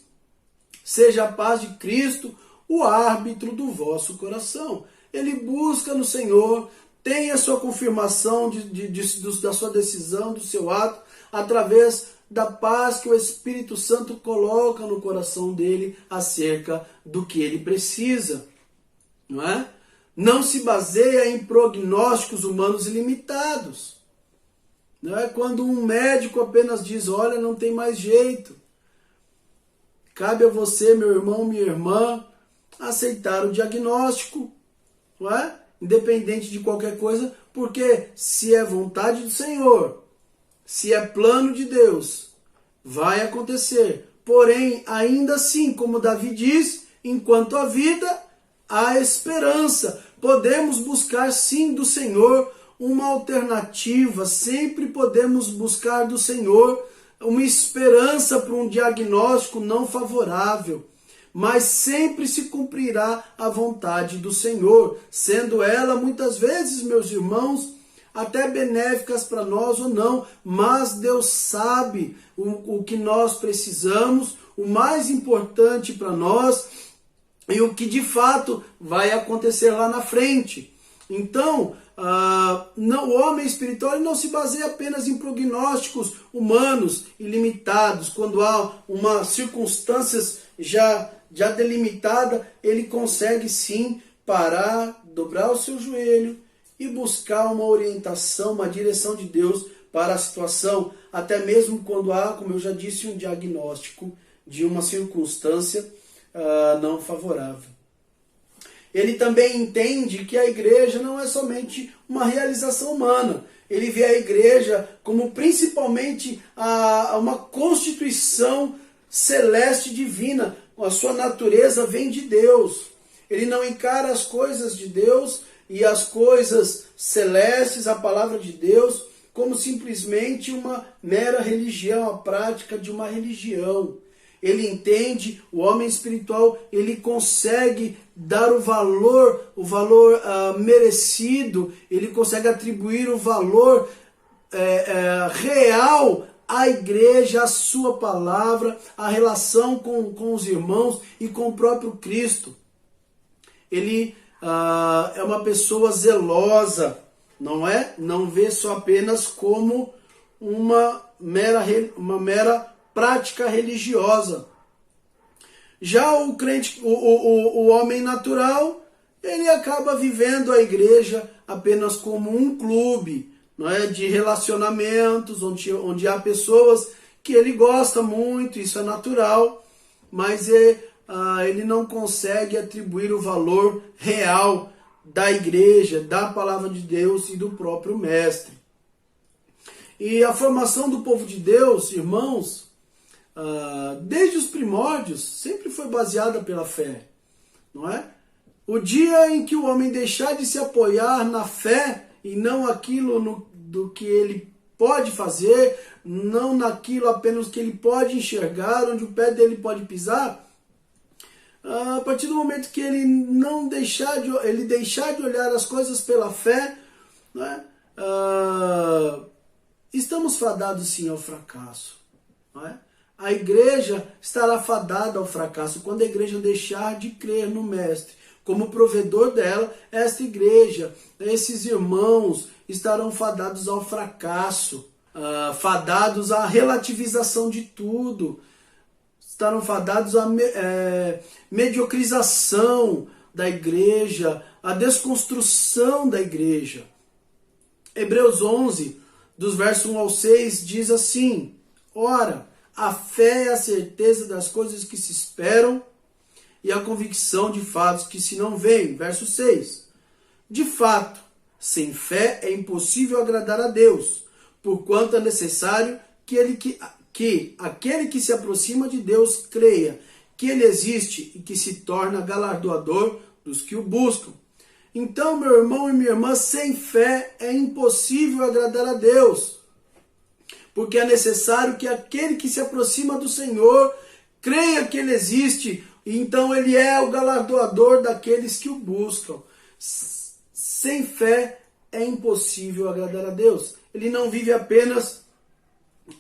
seja a paz de Cristo o árbitro do vosso coração. Ele busca no Senhor, tem a sua confirmação da sua decisão, do seu ato, através da paz que o Espírito Santo coloca no coração dele acerca do que ele precisa. Não é? Não se baseia em prognósticos humanos ilimitados. Não é? Quando um médico apenas diz, olha, não tem mais jeito. Cabe a você, meu irmão, minha irmã, aceitar o diagnóstico, não é? Independente de qualquer coisa, porque se é vontade do Senhor, se é plano de Deus, vai acontecer. Porém, ainda assim, como Davi diz, enquanto há vida, há esperança. Podemos buscar sim do Senhor uma alternativa, sempre podemos buscar do Senhor uma esperança para um diagnóstico não favorável. Mas sempre se cumprirá a vontade do Senhor, sendo ela muitas vezes, meus irmãos, até benéficas para nós ou não, mas Deus sabe o que nós precisamos, o mais importante para nós e o que de fato vai acontecer lá na frente. Então, o homem espiritual não se baseia apenas em prognósticos humanos ilimitados. Quando há uma circunstâncias já delimitada, ele consegue sim parar, dobrar o seu joelho e buscar uma orientação, uma direção de Deus para a situação, até mesmo quando há, como eu já disse, um diagnóstico de uma circunstância não favorável. Ele também entende que a igreja não é somente uma realização humana. Ele vê a igreja como principalmente uma constituição celeste divina. A sua natureza vem de Deus. Ele não encara as coisas de Deus e as coisas celestes, a palavra de Deus, como simplesmente uma mera religião, a prática de uma religião. Ele entende, o homem espiritual, ele consegue dar o valor merecido, ele consegue atribuir o valor real à igreja, à sua palavra, à relação com os irmãos e com o próprio Cristo. Ele é uma pessoa zelosa, não é? Não vê só apenas como uma mera prática religiosa. Já o crente, o homem natural, ele acaba vivendo a igreja apenas como um clube, não é? De relacionamentos, onde há pessoas que ele gosta muito, isso é natural, mas ele não consegue atribuir o valor real da igreja, da palavra de Deus e do próprio mestre. E a formação do povo de Deus, irmãos, desde os primórdios, sempre foi baseada pela fé, não é? O dia em que o homem deixar de se apoiar na fé e não aquilo do que ele pode fazer, não naquilo apenas que ele pode enxergar, onde o pé dele pode pisar, a partir do momento que ele deixar de olhar as coisas pela fé, não é? Estamos fadados sim ao fracasso, não é? A igreja estará fadada ao fracasso quando a igreja deixar de crer no Mestre. Como provedor dela, esta igreja, esses irmãos estarão fadados ao fracasso, fadados à relativização de tudo, estarão fadados à mediocrização da igreja, à desconstrução da igreja. Hebreus 11, dos versos 1 ao 6, diz assim: ora, a fé é a certeza das coisas que se esperam e a convicção de fatos que se não veem. Verso 6. De fato, sem fé é impossível agradar a Deus, porquanto é necessário que aquele que se aproxima de Deus creia que Ele existe e que se torna galardoador dos que o buscam. Então, meu irmão e minha irmã, sem fé é impossível agradar a Deus, porque é necessário que aquele que se aproxima do Senhor creia que Ele existe, e então Ele é o galardoador daqueles que o buscam. Sem fé é impossível agradar a Deus. Ele não vive apenas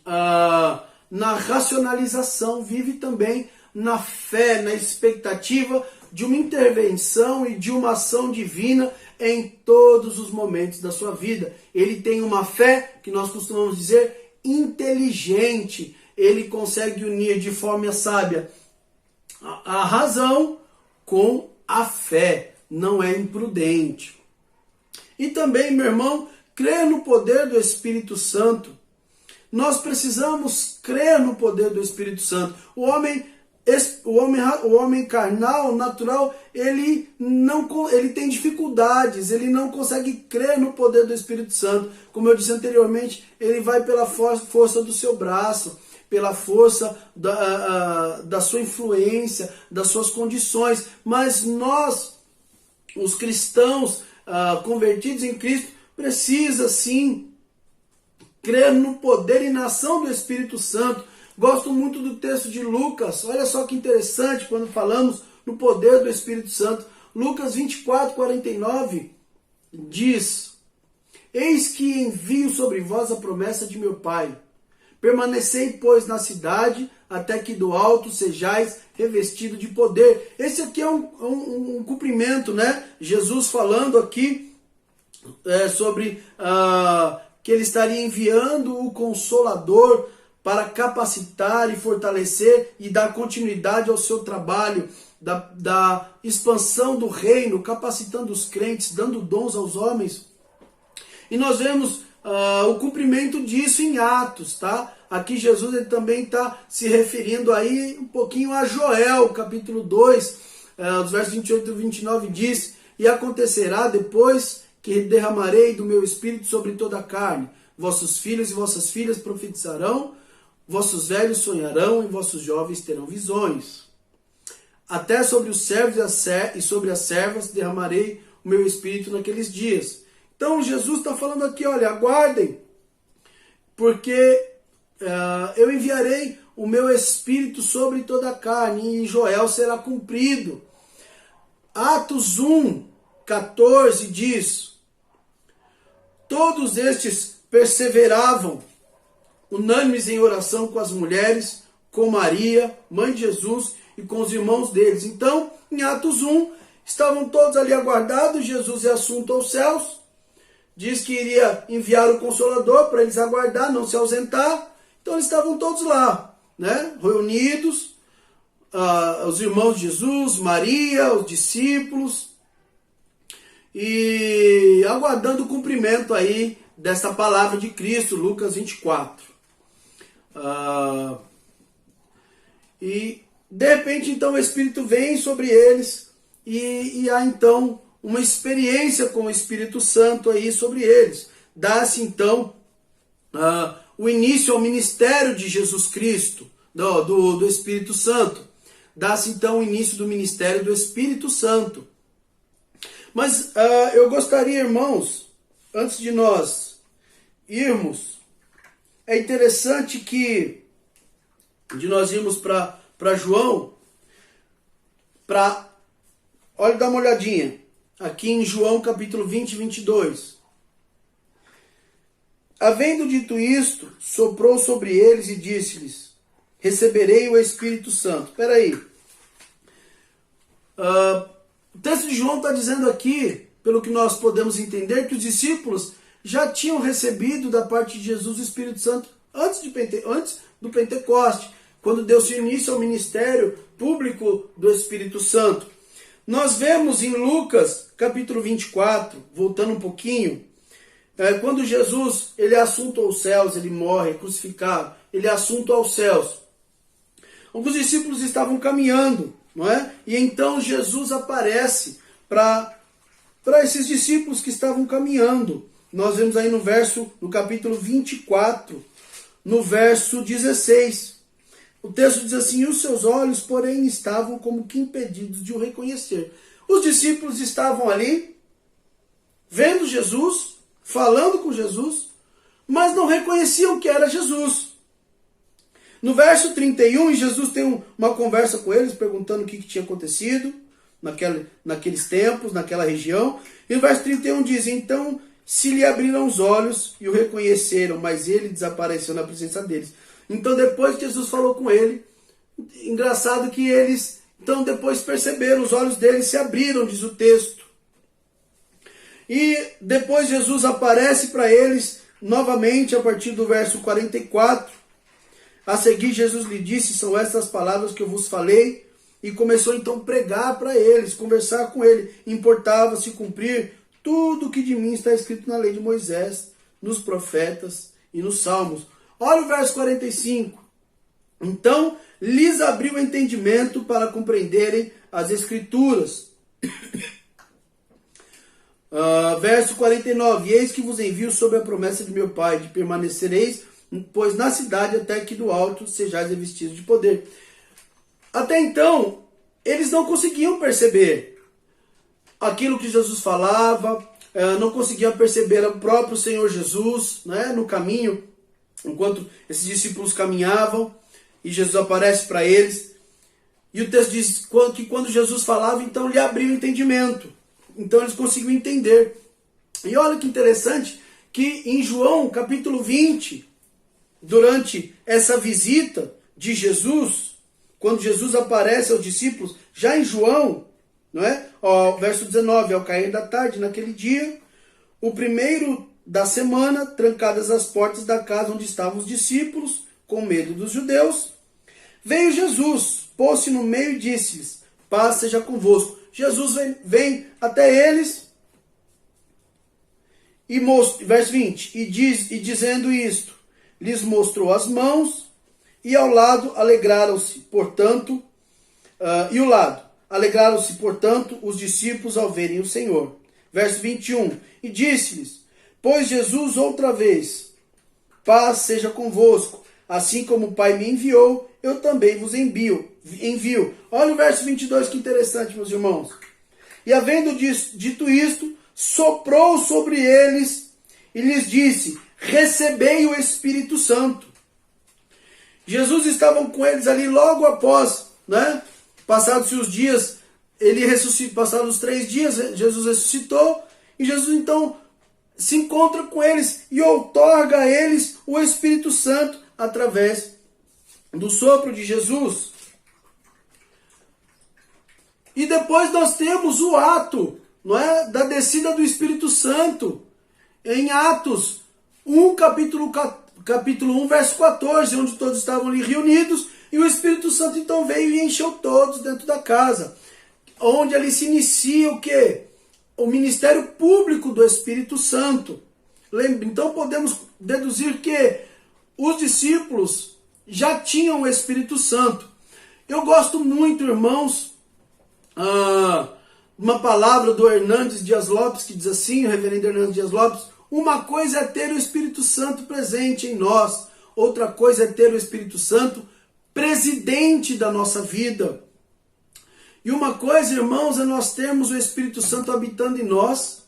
na racionalização, vive também na fé, na expectativa de uma intervenção e de uma ação divina em todos os momentos da sua vida. Ele tem uma fé, que nós costumamos dizer, inteligente. Ele consegue unir de forma sábia a razão com a fé. Não é imprudente. E também, meu irmão, crer no poder do Espírito Santo. Nós precisamos crer no poder do Espírito Santo. O homem carnal, natural, ele tem dificuldades, ele não consegue crer no poder do Espírito Santo. Como eu disse anteriormente, ele vai pela força do seu braço, pela força da sua influência, das suas condições. Mas nós, os cristãos convertidos em Cristo, precisa sim crer no poder e na ação do Espírito Santo. Gosto muito do texto de Lucas. Olha só que interessante quando falamos no poder do Espírito Santo. Lucas 24:49 diz: Eis que envio sobre vós a promessa de meu Pai. Permanecei, pois, na cidade, até que do alto sejais revestido de poder. Esse aqui é um cumprimento, né? Jesus falando aqui sobre que ele estaria enviando o Consolador para capacitar e fortalecer e dar continuidade ao seu trabalho da expansão do reino, capacitando os crentes, dando dons aos homens. E nós vemos o cumprimento disso em Atos, tá? Aqui Jesus ele também está se referindo aí um pouquinho a Joel, capítulo 2, os versos 28 e 29 diz: E acontecerá depois que derramarei do meu espírito sobre toda a carne. Vossos filhos e vossas filhas profetizarão, vossos velhos sonharão e vossos jovens terão visões. Até sobre os servos e sobre as servas derramarei o meu espírito naqueles dias. Então Jesus está falando aqui, olha, aguardem, porque eu enviarei o meu espírito sobre toda a carne e Joel será cumprido. Atos 1:14 diz: Todos estes perseveravam unânimes em oração com as mulheres, com Maria, mãe de Jesus, e com os irmãos deles. Então, em Atos 1, estavam todos ali aguardados, Jesus é assunto aos céus, diz que iria enviar o Consolador para eles aguardar, não se ausentar. Então eles estavam todos lá, né, reunidos, os irmãos de Jesus, Maria, os discípulos, e aguardando o cumprimento aí desta palavra de Cristo, Lucas 24. E de repente então o Espírito vem sobre eles e há então uma experiência com o Espírito Santo aí sobre eles. Dá-se então o início ao ministério de Jesus Cristo, do Espírito Santo. Dá-se então o início do ministério do Espírito Santo. Mas eu gostaria, irmãos, antes de nós irmos, é interessante que de nós irmos para João, olha, dá uma olhadinha, aqui em João capítulo 20 e 22. Havendo dito isto, soprou sobre eles e disse-lhes: receberei o Espírito Santo. Espera aí. O texto de João está dizendo aqui, pelo que nós podemos entender, que os discípulos já tinham recebido da parte de Jesus o Espírito Santo antes do Pentecoste, quando deu-se início ao ministério público do Espírito Santo. Nós vemos em Lucas capítulo 24, voltando um pouquinho, quando Jesus ele é assunto aos céus, ele morre, é crucificado, ele é assunto aos céus. Alguns discípulos estavam caminhando não é? E então Jesus aparece para esses discípulos que estavam caminhando. Nós vemos aí no capítulo 24, no verso 16. O texto diz assim: os seus olhos, porém, estavam como que impedidos de o reconhecer. Os discípulos estavam ali, vendo Jesus, falando com Jesus, mas não reconheciam que era Jesus. No verso 31, Jesus tem uma conversa com eles, perguntando o que tinha acontecido naqueles tempos, naquela região. E no verso 31 diz: então se lhe abriram os olhos e o reconheceram, mas ele desapareceu na presença deles. Então depois que Jesus falou com ele, engraçado que eles, então depois perceberam, os olhos deles se abriram, diz o texto. E depois Jesus aparece para eles novamente a partir do verso 44. A seguir Jesus lhe disse: são estas palavras que eu vos falei. E começou então a pregar para eles, conversar com ele. Importava-se cumprir tudo o que de mim está escrito na lei de Moisés, nos profetas e nos salmos. Olha o verso 45. Então lhes abriu o entendimento para compreenderem as escrituras. Verso 49. Eis que vos envio sob a promessa de meu Pai, de permanecereis, pois na cidade até que do alto sejais revestidos de poder. Até então, eles não conseguiam perceber aquilo que Jesus falava, não conseguiam perceber o próprio Senhor Jesus, né, no caminho, enquanto esses discípulos caminhavam, e Jesus aparece para eles. E o texto diz que quando Jesus falava, então lhe abriu o entendimento. Então eles conseguiam entender. E olha que interessante, que em João capítulo 20, durante essa visita de Jesus, quando Jesus aparece aos discípulos, já em João, não é? Verso 19, ao cair da tarde, naquele dia, o primeiro da semana, trancadas as portas da casa onde estavam os discípulos, com medo dos judeus, veio Jesus, pôs-se no meio e disse-lhes: paz seja convosco. Jesus vem até eles, verso 20, e dizendo isto, lhes mostrou as mãos, e ao lado alegraram-se, portanto, alegraram-se, portanto, os discípulos ao verem o Senhor. Verso 21, e disse-lhes: pois Jesus outra vez, paz seja convosco, assim como o Pai me enviou, eu também vos envio. Olha o verso 22, que interessante, meus irmãos. E havendo dito isto, soprou sobre eles e lhes disse: recebei o Espírito Santo. Jesus estava com eles ali logo após, né? Passados os dias, passados os 3 dias, Jesus ressuscitou, e Jesus então se encontra com eles e outorga a eles o Espírito Santo através do sopro de Jesus. E depois nós temos o ato, não é, da descida do Espírito Santo em Atos 1, capítulo 1, verso 14, onde todos estavam ali reunidos, e o Espírito Santo então veio e encheu todos dentro da casa, onde ali se inicia o quê? O ministério público do Espírito Santo. Então podemos deduzir que os discípulos já tinham o Espírito Santo. Eu gosto muito, irmãos, uma palavra do Hernandes Dias Lopes, que diz assim, o reverendo Hernandes Dias Lopes: uma coisa é ter o Espírito Santo presente em nós, outra coisa é ter o Espírito Santo presidente da nossa vida. E uma coisa, irmãos, é nós termos o Espírito Santo habitando em nós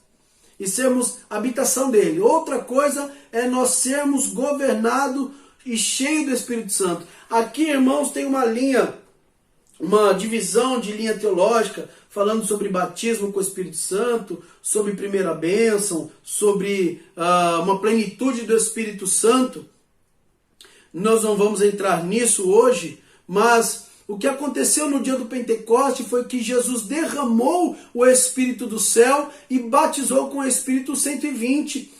e sermos habitação dele. Outra coisa é nós sermos governados e cheios do Espírito Santo. Aqui, irmãos, tem uma divisão de linha teológica, falando sobre batismo com o Espírito Santo, sobre primeira bênção, sobre uma plenitude do Espírito Santo. Nós não vamos entrar nisso hoje, mas o que aconteceu no dia do Pentecoste foi que Jesus derramou o Espírito do céu e batizou com o Espírito 120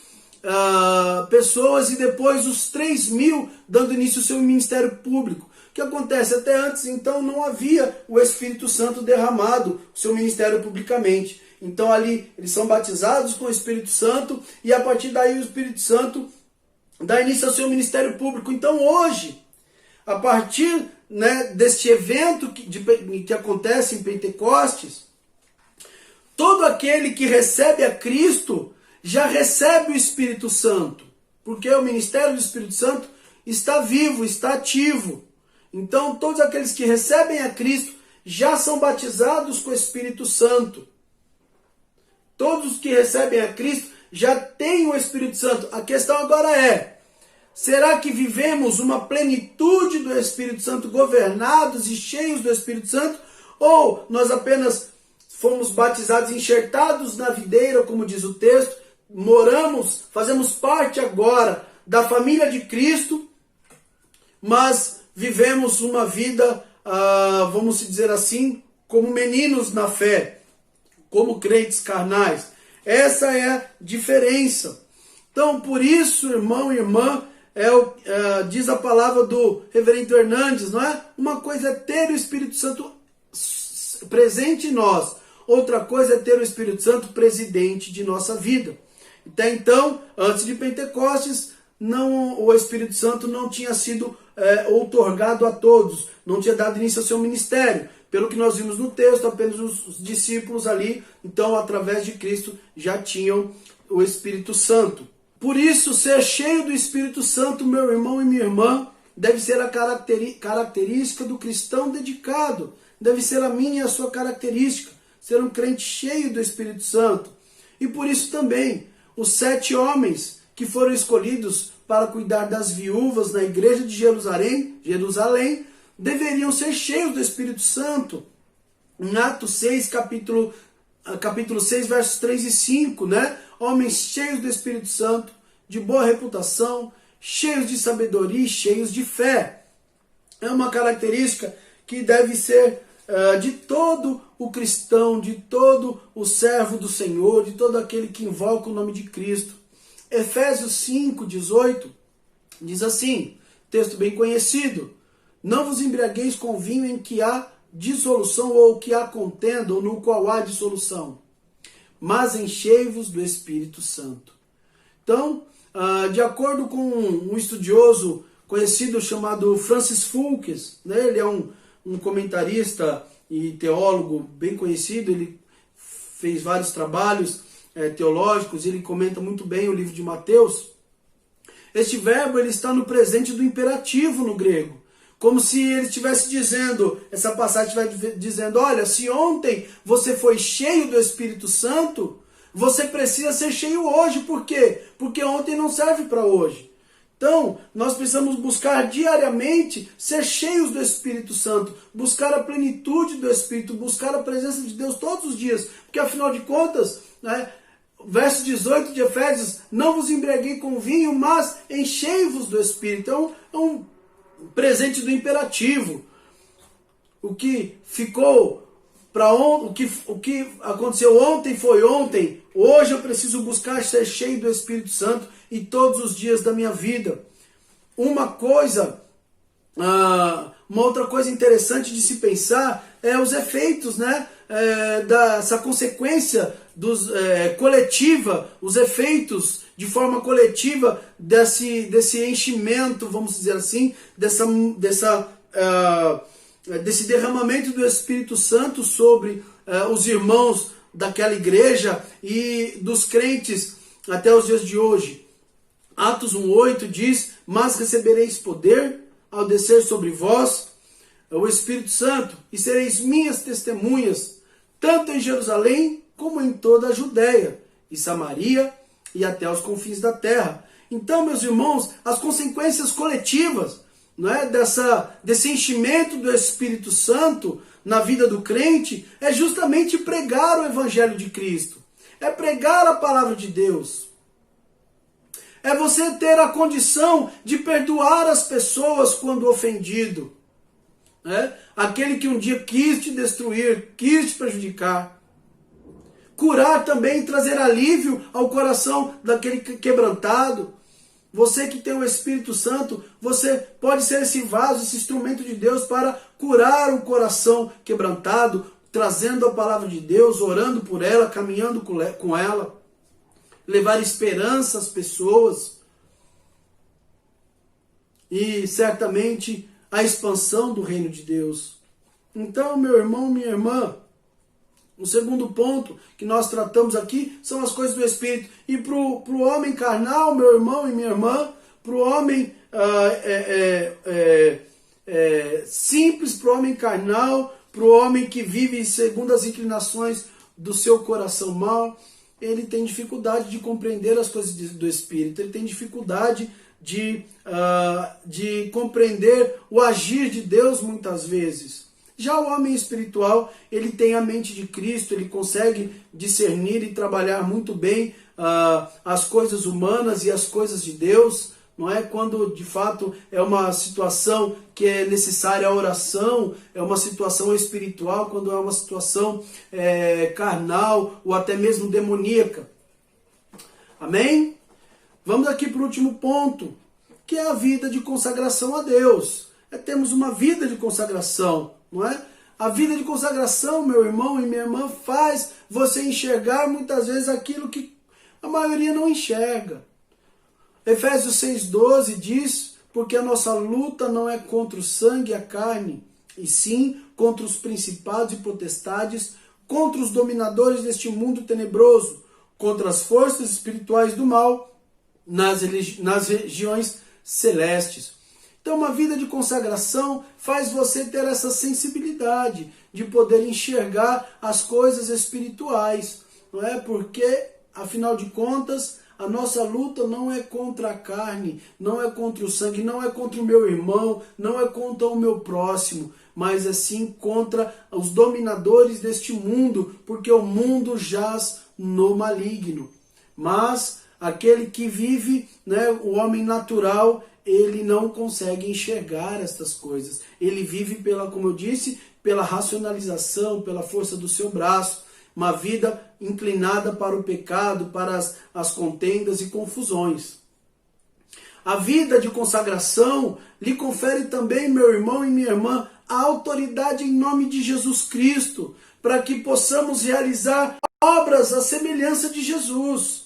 pessoas, e depois os 3.000 dando início ao seu ministério público. O que acontece? Até antes, então, não havia o Espírito Santo derramado, o seu ministério publicamente. Então ali eles são batizados com o Espírito Santo, e a partir daí o Espírito Santo dá início ao seu ministério público. Então hoje, a partir né, deste evento que acontece em Pentecostes, todo aquele que recebe a Cristo já recebe o Espírito Santo, porque o ministério do Espírito Santo está vivo, está ativo. Então todos aqueles que recebem a Cristo já são batizados com o Espírito Santo. Todos os que recebem a Cristo já têm o Espírito Santo. A questão agora é, será que vivemos uma plenitude do Espírito Santo, governados e cheios do Espírito Santo? Ou nós apenas fomos batizados, enxertados na videira, como diz o texto, moramos, fazemos parte agora da família de Cristo, mas vivemos uma vida, vamos dizer assim, como meninos na fé, como crentes carnais. Essa é a diferença. Então, por isso, irmão e irmã, diz a palavra do reverendo Hernandes, não é? Uma coisa é ter o Espírito Santo presente em nós, outra coisa é ter o Espírito Santo presidente de nossa vida. Até então, antes de Pentecostes, o Espírito Santo não tinha sido outorgado a todos, não tinha dado início ao seu ministério. Pelo que nós vimos no texto, apenas os discípulos ali, então, através de Cristo, já tinham o Espírito Santo. Por isso, ser cheio do Espírito Santo, meu irmão e minha irmã, deve ser a característica do cristão dedicado. Deve ser a minha e a sua característica, ser um crente cheio do Espírito Santo. E por isso também, os 7 homens que foram escolhidos para cuidar das viúvas na igreja de Jerusalém, deveriam ser cheios do Espírito Santo. Em Atos 6, capítulo 6, versos 3 e 5, né? Homens cheios do Espírito Santo, de boa reputação, cheios de sabedoria e cheios de fé. É uma característica que deve ser de todo o cristão, de todo o servo do Senhor, de todo aquele que invoca o nome de Cristo. Efésios 5, 18, diz assim, texto bem conhecido: não vos embriagueis com vinho em que há dissolução ou que há contenda ou no qual há dissolução, mas enchei-vos do Espírito Santo. Então, de acordo com um estudioso conhecido chamado Francis Fulkes, né, ele é um comentarista e teólogo bem conhecido, ele fez vários trabalhos teológicos, ele comenta muito bem o livro de Mateus. Este verbo ele está no presente do imperativo no grego, como se ele estivesse dizendo, essa passagem estivesse dizendo, olha, se ontem você foi cheio do Espírito Santo, você precisa ser cheio hoje. Por quê? Porque ontem não serve para hoje. Então, nós precisamos buscar diariamente ser cheios do Espírito Santo, buscar a plenitude do Espírito, buscar a presença de Deus todos os dias, porque afinal de contas, né, verso 18 de Efésios, não vos embriaguei com vinho, mas enchei-vos do Espírito. Então, é um presente do imperativo. O que ficou para ontem, o que aconteceu ontem foi ontem. Hoje eu preciso buscar ser cheio do Espírito Santo e todos os dias da minha vida. Uma outra coisa interessante de se pensar é os efeitos, né, dessa consequência coletiva, os efeitos de forma coletiva desse enchimento, vamos dizer assim, desse derramamento do Espírito Santo sobre os irmãos daquela igreja e dos crentes até os dias de hoje. Atos 1,8 diz: mas recebereis poder ao descer sobre vós o Espírito Santo, e sereis minhas testemunhas, tanto em Jerusalém como em toda a Judéia e Samaria e até os confins da terra. Então, meus irmãos, as consequências coletivas, não é, desse enchimento do Espírito Santo na vida do crente é justamente pregar o Evangelho de Cristo, é pregar a palavra de Deus, é você ter a condição de perdoar as pessoas quando ofendido, né? Aquele que um dia quis te destruir, quis te prejudicar. Curar também, trazer alívio ao coração daquele quebrantado. Você que tem o Espírito Santo, você pode ser esse vaso, esse instrumento de Deus para curar o coração quebrantado, trazendo a palavra de Deus, orando por ela, caminhando com ela, levar esperança às pessoas. E certamente a expansão do reino de Deus. Então, meu irmão, minha irmã, o segundo ponto que nós tratamos aqui são as coisas do Espírito. E para o homem carnal, meu irmão e minha irmã, para o homem simples, para o homem carnal, para o homem que vive segundo as inclinações do seu coração mau, ele tem dificuldade de compreender as coisas do Espírito, ele tem dificuldade de compreender o agir de Deus muitas vezes. Já o homem espiritual, ele tem a mente de Cristo, ele consegue discernir e trabalhar muito bem as coisas humanas e as coisas de Deus, não é? Quando de fato é uma situação que é necessária a oração, é uma situação espiritual, quando é uma situação carnal ou até mesmo demoníaca. Amém? Vamos aqui para o último ponto, que é a vida de consagração a Deus. Temos uma vida de consagração, não é? A vida de consagração, meu irmão e minha irmã, faz você enxergar muitas vezes aquilo que a maioria não enxerga. Efésios 6,12 diz, porque a nossa luta não é contra o sangue e a carne, e sim contra os principados e potestades, contra os dominadores deste mundo tenebroso, contra as forças espirituais do mal nas regiões celestes. Então, uma vida de consagração faz você ter essa sensibilidade de poder enxergar as coisas espirituais, não é? Porque, afinal de contas, a nossa luta não é contra a carne, não é contra o sangue, não é contra o meu irmão, não é contra o meu próximo, mas é sim contra os dominadores deste mundo, porque o mundo jaz no maligno. Mas aquele que vive, né, o homem natural, ele não consegue enxergar estas coisas. Ele vive pela, como eu disse, pela racionalização, pela força do seu braço. Uma vida inclinada para o pecado, para as contendas e confusões. A vida de consagração lhe confere também, meu irmão e minha irmã, a autoridade em nome de Jesus Cristo, para que possamos realizar obras à semelhança de Jesus.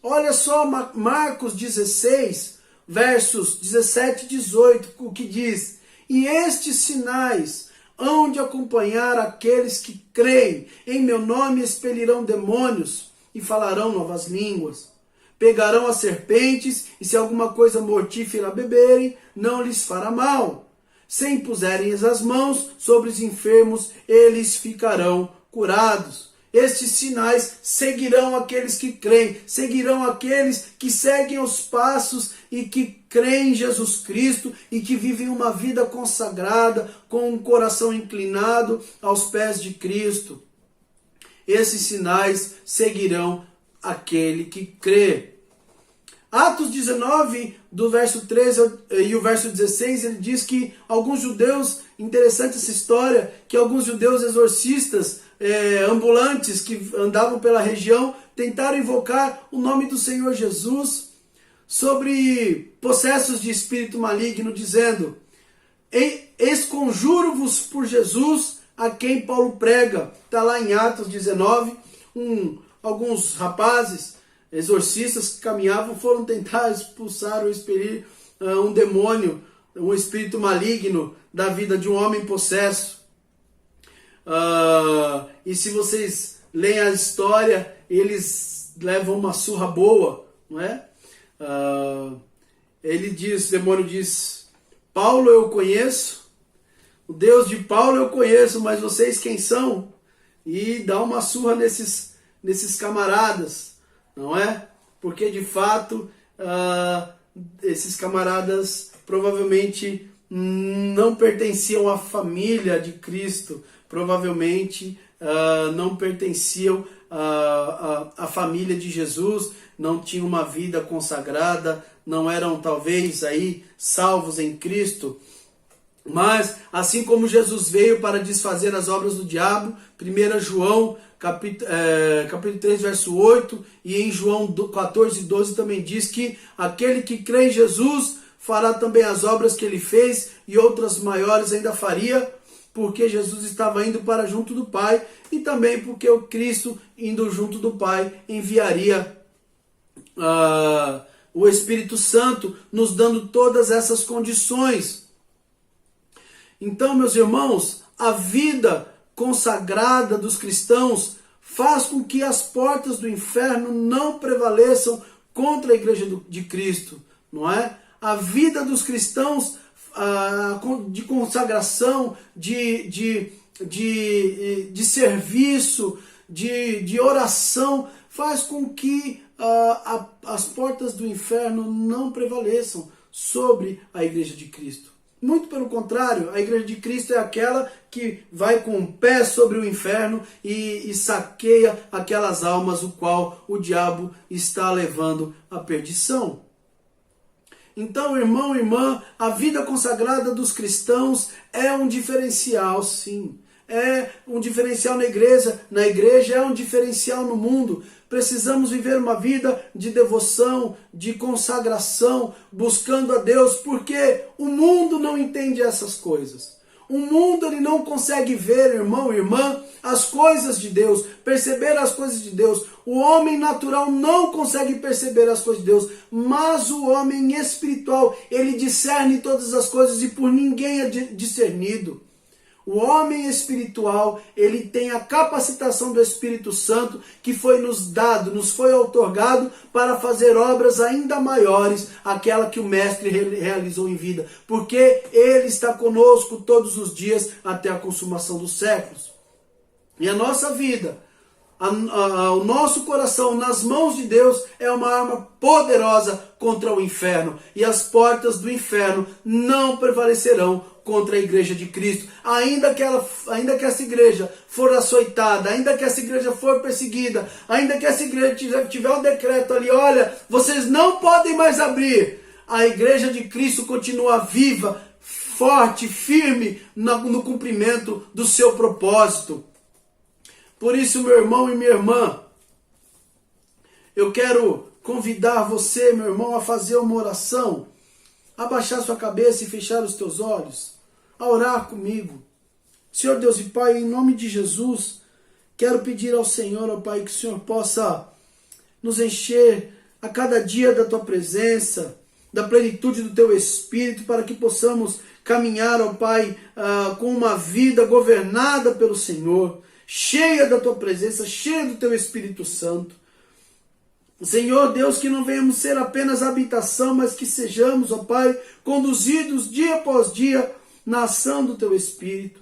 Olha só Marcos 16, versos 17 e 18, o que diz: e estes sinais hão de acompanhar aqueles que creem. Em meu nome expelirão demônios e falarão novas línguas. Pegarão as serpentes e se alguma coisa mortífera beberem, não lhes fará mal. Se impuserem as mãos sobre os enfermos, eles ficarão curados. Estes sinais seguirão aqueles que creem, seguirão aqueles que seguem os passos e que creem em Jesus Cristo e que vivem uma vida consagrada, com um coração inclinado aos pés de Cristo. Esses sinais seguirão aquele que crê. Atos 19, do verso 13 e o verso 16, ele diz que alguns judeus, interessante essa história, que alguns judeus exorcistas ambulantes que andavam pela região tentaram invocar o nome do Senhor Jesus sobre possessos de espírito maligno, dizendo: esconjuro-vos por Jesus a quem Paulo prega. Está lá em Atos 19, alguns rapazes exorcistas que caminhavam foram tentar expulsar ou expelir um demônio, um espírito maligno da vida de um homem possesso. E se vocês leem a história, eles levam uma surra boa, não é? O demônio diz: Paulo eu conheço, o Deus de Paulo eu conheço, mas vocês quem são? E dá uma surra nesses camaradas, não é? Porque de fato esses camaradas provavelmente não pertenciam à família de Cristo, provavelmente não pertenciam à família de Jesus, não tinham uma vida consagrada, não eram talvez aí salvos em Cristo. Mas assim como Jesus veio para desfazer as obras do diabo, 1 João capítulo 3, verso 8, e em João 14, 12 também diz que aquele que crê em Jesus fará também as obras que ele fez e outras maiores ainda faria, porque Jesus estava indo para junto do Pai, e também porque o Cristo, indo junto do Pai, enviaria o Espírito Santo, nos dando todas essas condições. Então, meus irmãos, a vida consagrada dos cristãos faz com que as portas do inferno não prevaleçam contra a igreja de Cristo, não é? A vida dos cristãos de consagração, de serviço, de oração, faz com que as portas do inferno não prevaleçam sobre a igreja de Cristo. Muito pelo contrário, a igreja de Cristo é aquela que vai com o pé sobre o inferno e saqueia aquelas almas o qual o diabo está levando à perdição. Então, irmão, irmã, a vida consagrada dos cristãos é um diferencial, sim. É um diferencial na igreja é um diferencial no mundo. Precisamos viver uma vida de devoção, de consagração, buscando a Deus, porque o mundo não entende essas coisas. O mundo ele não consegue ver, irmão, irmã, as coisas de Deus, perceber as coisas de Deus. O homem natural não consegue perceber as coisas de Deus, mas o homem espiritual, ele discerne todas as coisas e por ninguém é discernido. O homem espiritual, ele tem a capacitação do Espírito Santo que foi nos dado, nos foi outorgado para fazer obras ainda maiores, aquela que o Mestre realizou em vida, porque ele está conosco todos os dias até a consumação dos séculos. E a nossa vida, o nosso coração nas mãos de Deus é uma arma poderosa contra o inferno, e as portas do inferno não prevalecerão contra a igreja de Cristo, ainda que essa igreja for açoitada, ainda que essa igreja for perseguida, ainda que essa igreja tiver um decreto ali, olha, vocês não podem mais abrir, a igreja de Cristo continua viva, forte, firme no cumprimento do seu propósito. Por isso, meu irmão e minha irmã, eu quero convidar você, meu irmão, a fazer uma oração, abaixar sua cabeça e fechar os teus olhos, a orar comigo. Senhor Deus e Pai, em nome de Jesus, quero pedir ao Senhor, ó Pai, que o Senhor possa nos encher a cada dia da Tua presença, da plenitude do Teu Espírito, para que possamos caminhar, ó Pai, com uma vida governada pelo Senhor, cheia da Tua presença, cheia do Teu Espírito Santo. Senhor Deus, que não venhamos ser apenas habitação, mas que sejamos, ó Pai, conduzidos dia após dia na ação do Teu Espírito.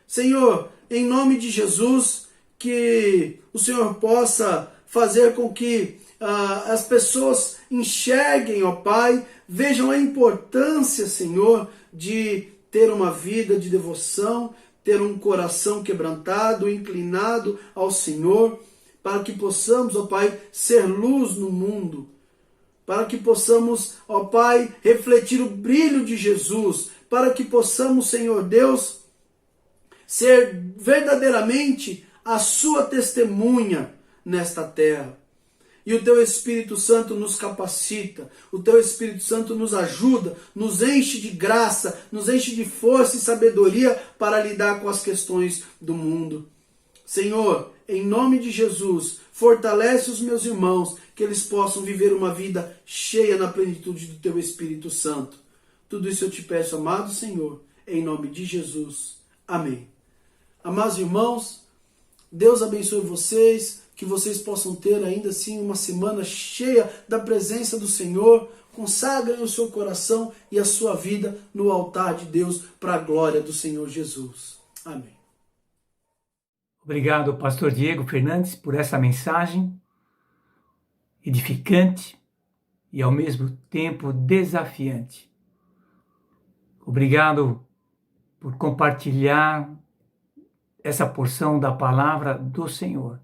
Senhor, em nome de Jesus, que o Senhor possa fazer com que as pessoas enxerguem, ó Pai, vejam a importância, Senhor, de ter uma vida de devoção, ter um coração quebrantado, inclinado ao Senhor, para que possamos, ó Pai, ser luz no mundo, para que possamos, ó Pai, refletir o brilho de Jesus, para que possamos, Senhor Deus, ser verdadeiramente a sua testemunha nesta terra. E o Teu Espírito Santo nos capacita, o Teu Espírito Santo nos ajuda, nos enche de graça, nos enche de força e sabedoria para lidar com as questões do mundo. Senhor, em nome de Jesus, fortalece os meus irmãos, que eles possam viver uma vida cheia na plenitude do Teu Espírito Santo. Tudo isso eu te peço, amado Senhor, em nome de Jesus. Amém. Amados irmãos, Deus abençoe vocês, que vocês possam ter ainda assim uma semana cheia da presença do Senhor. Consagrem o seu coração e a sua vida no altar de Deus para a glória do Senhor Jesus. Amém. Obrigado, pastor Diego Fernandes, por essa mensagem edificante e ao mesmo tempo desafiante. Obrigado por compartilhar essa porção da palavra do Senhor.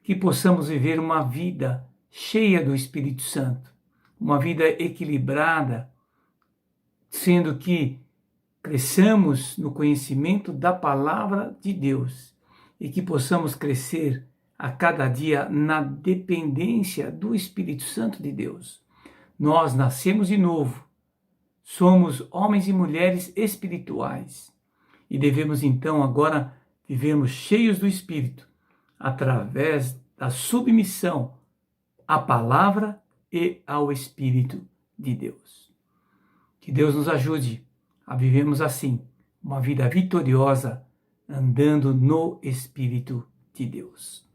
Que possamos viver uma vida cheia do Espírito Santo, uma vida equilibrada, sendo que cresçamos no conhecimento da palavra de Deus e que possamos crescer a cada dia na dependência do Espírito Santo de Deus. Nós nascemos de novo, somos homens e mulheres espirituais e devemos então agora vivermos cheios do Espírito, através da submissão à palavra e ao Espírito de Deus. Que Deus nos ajude a vivermos assim, uma vida vitoriosa, andando no Espírito de Deus.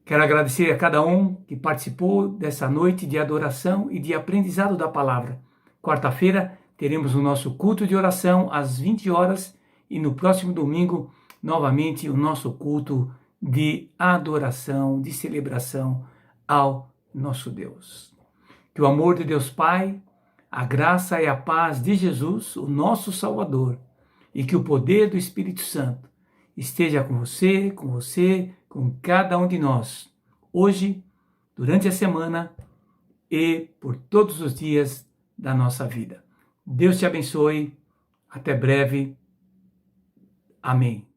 Quero agradecer a cada um que participou dessa noite de adoração e de aprendizado da palavra. Quarta-feira teremos o nosso culto de oração às 20 horas e no próximo domingo, novamente, o nosso culto de adoração, de celebração ao nosso Deus. Que o amor de Deus Pai, a graça e a paz de Jesus, o nosso Salvador, e que o poder do Espírito Santo esteja com você, com cada um de nós, hoje, durante a semana e por todos os dias da nossa vida. Deus te abençoe. Até breve. Amém.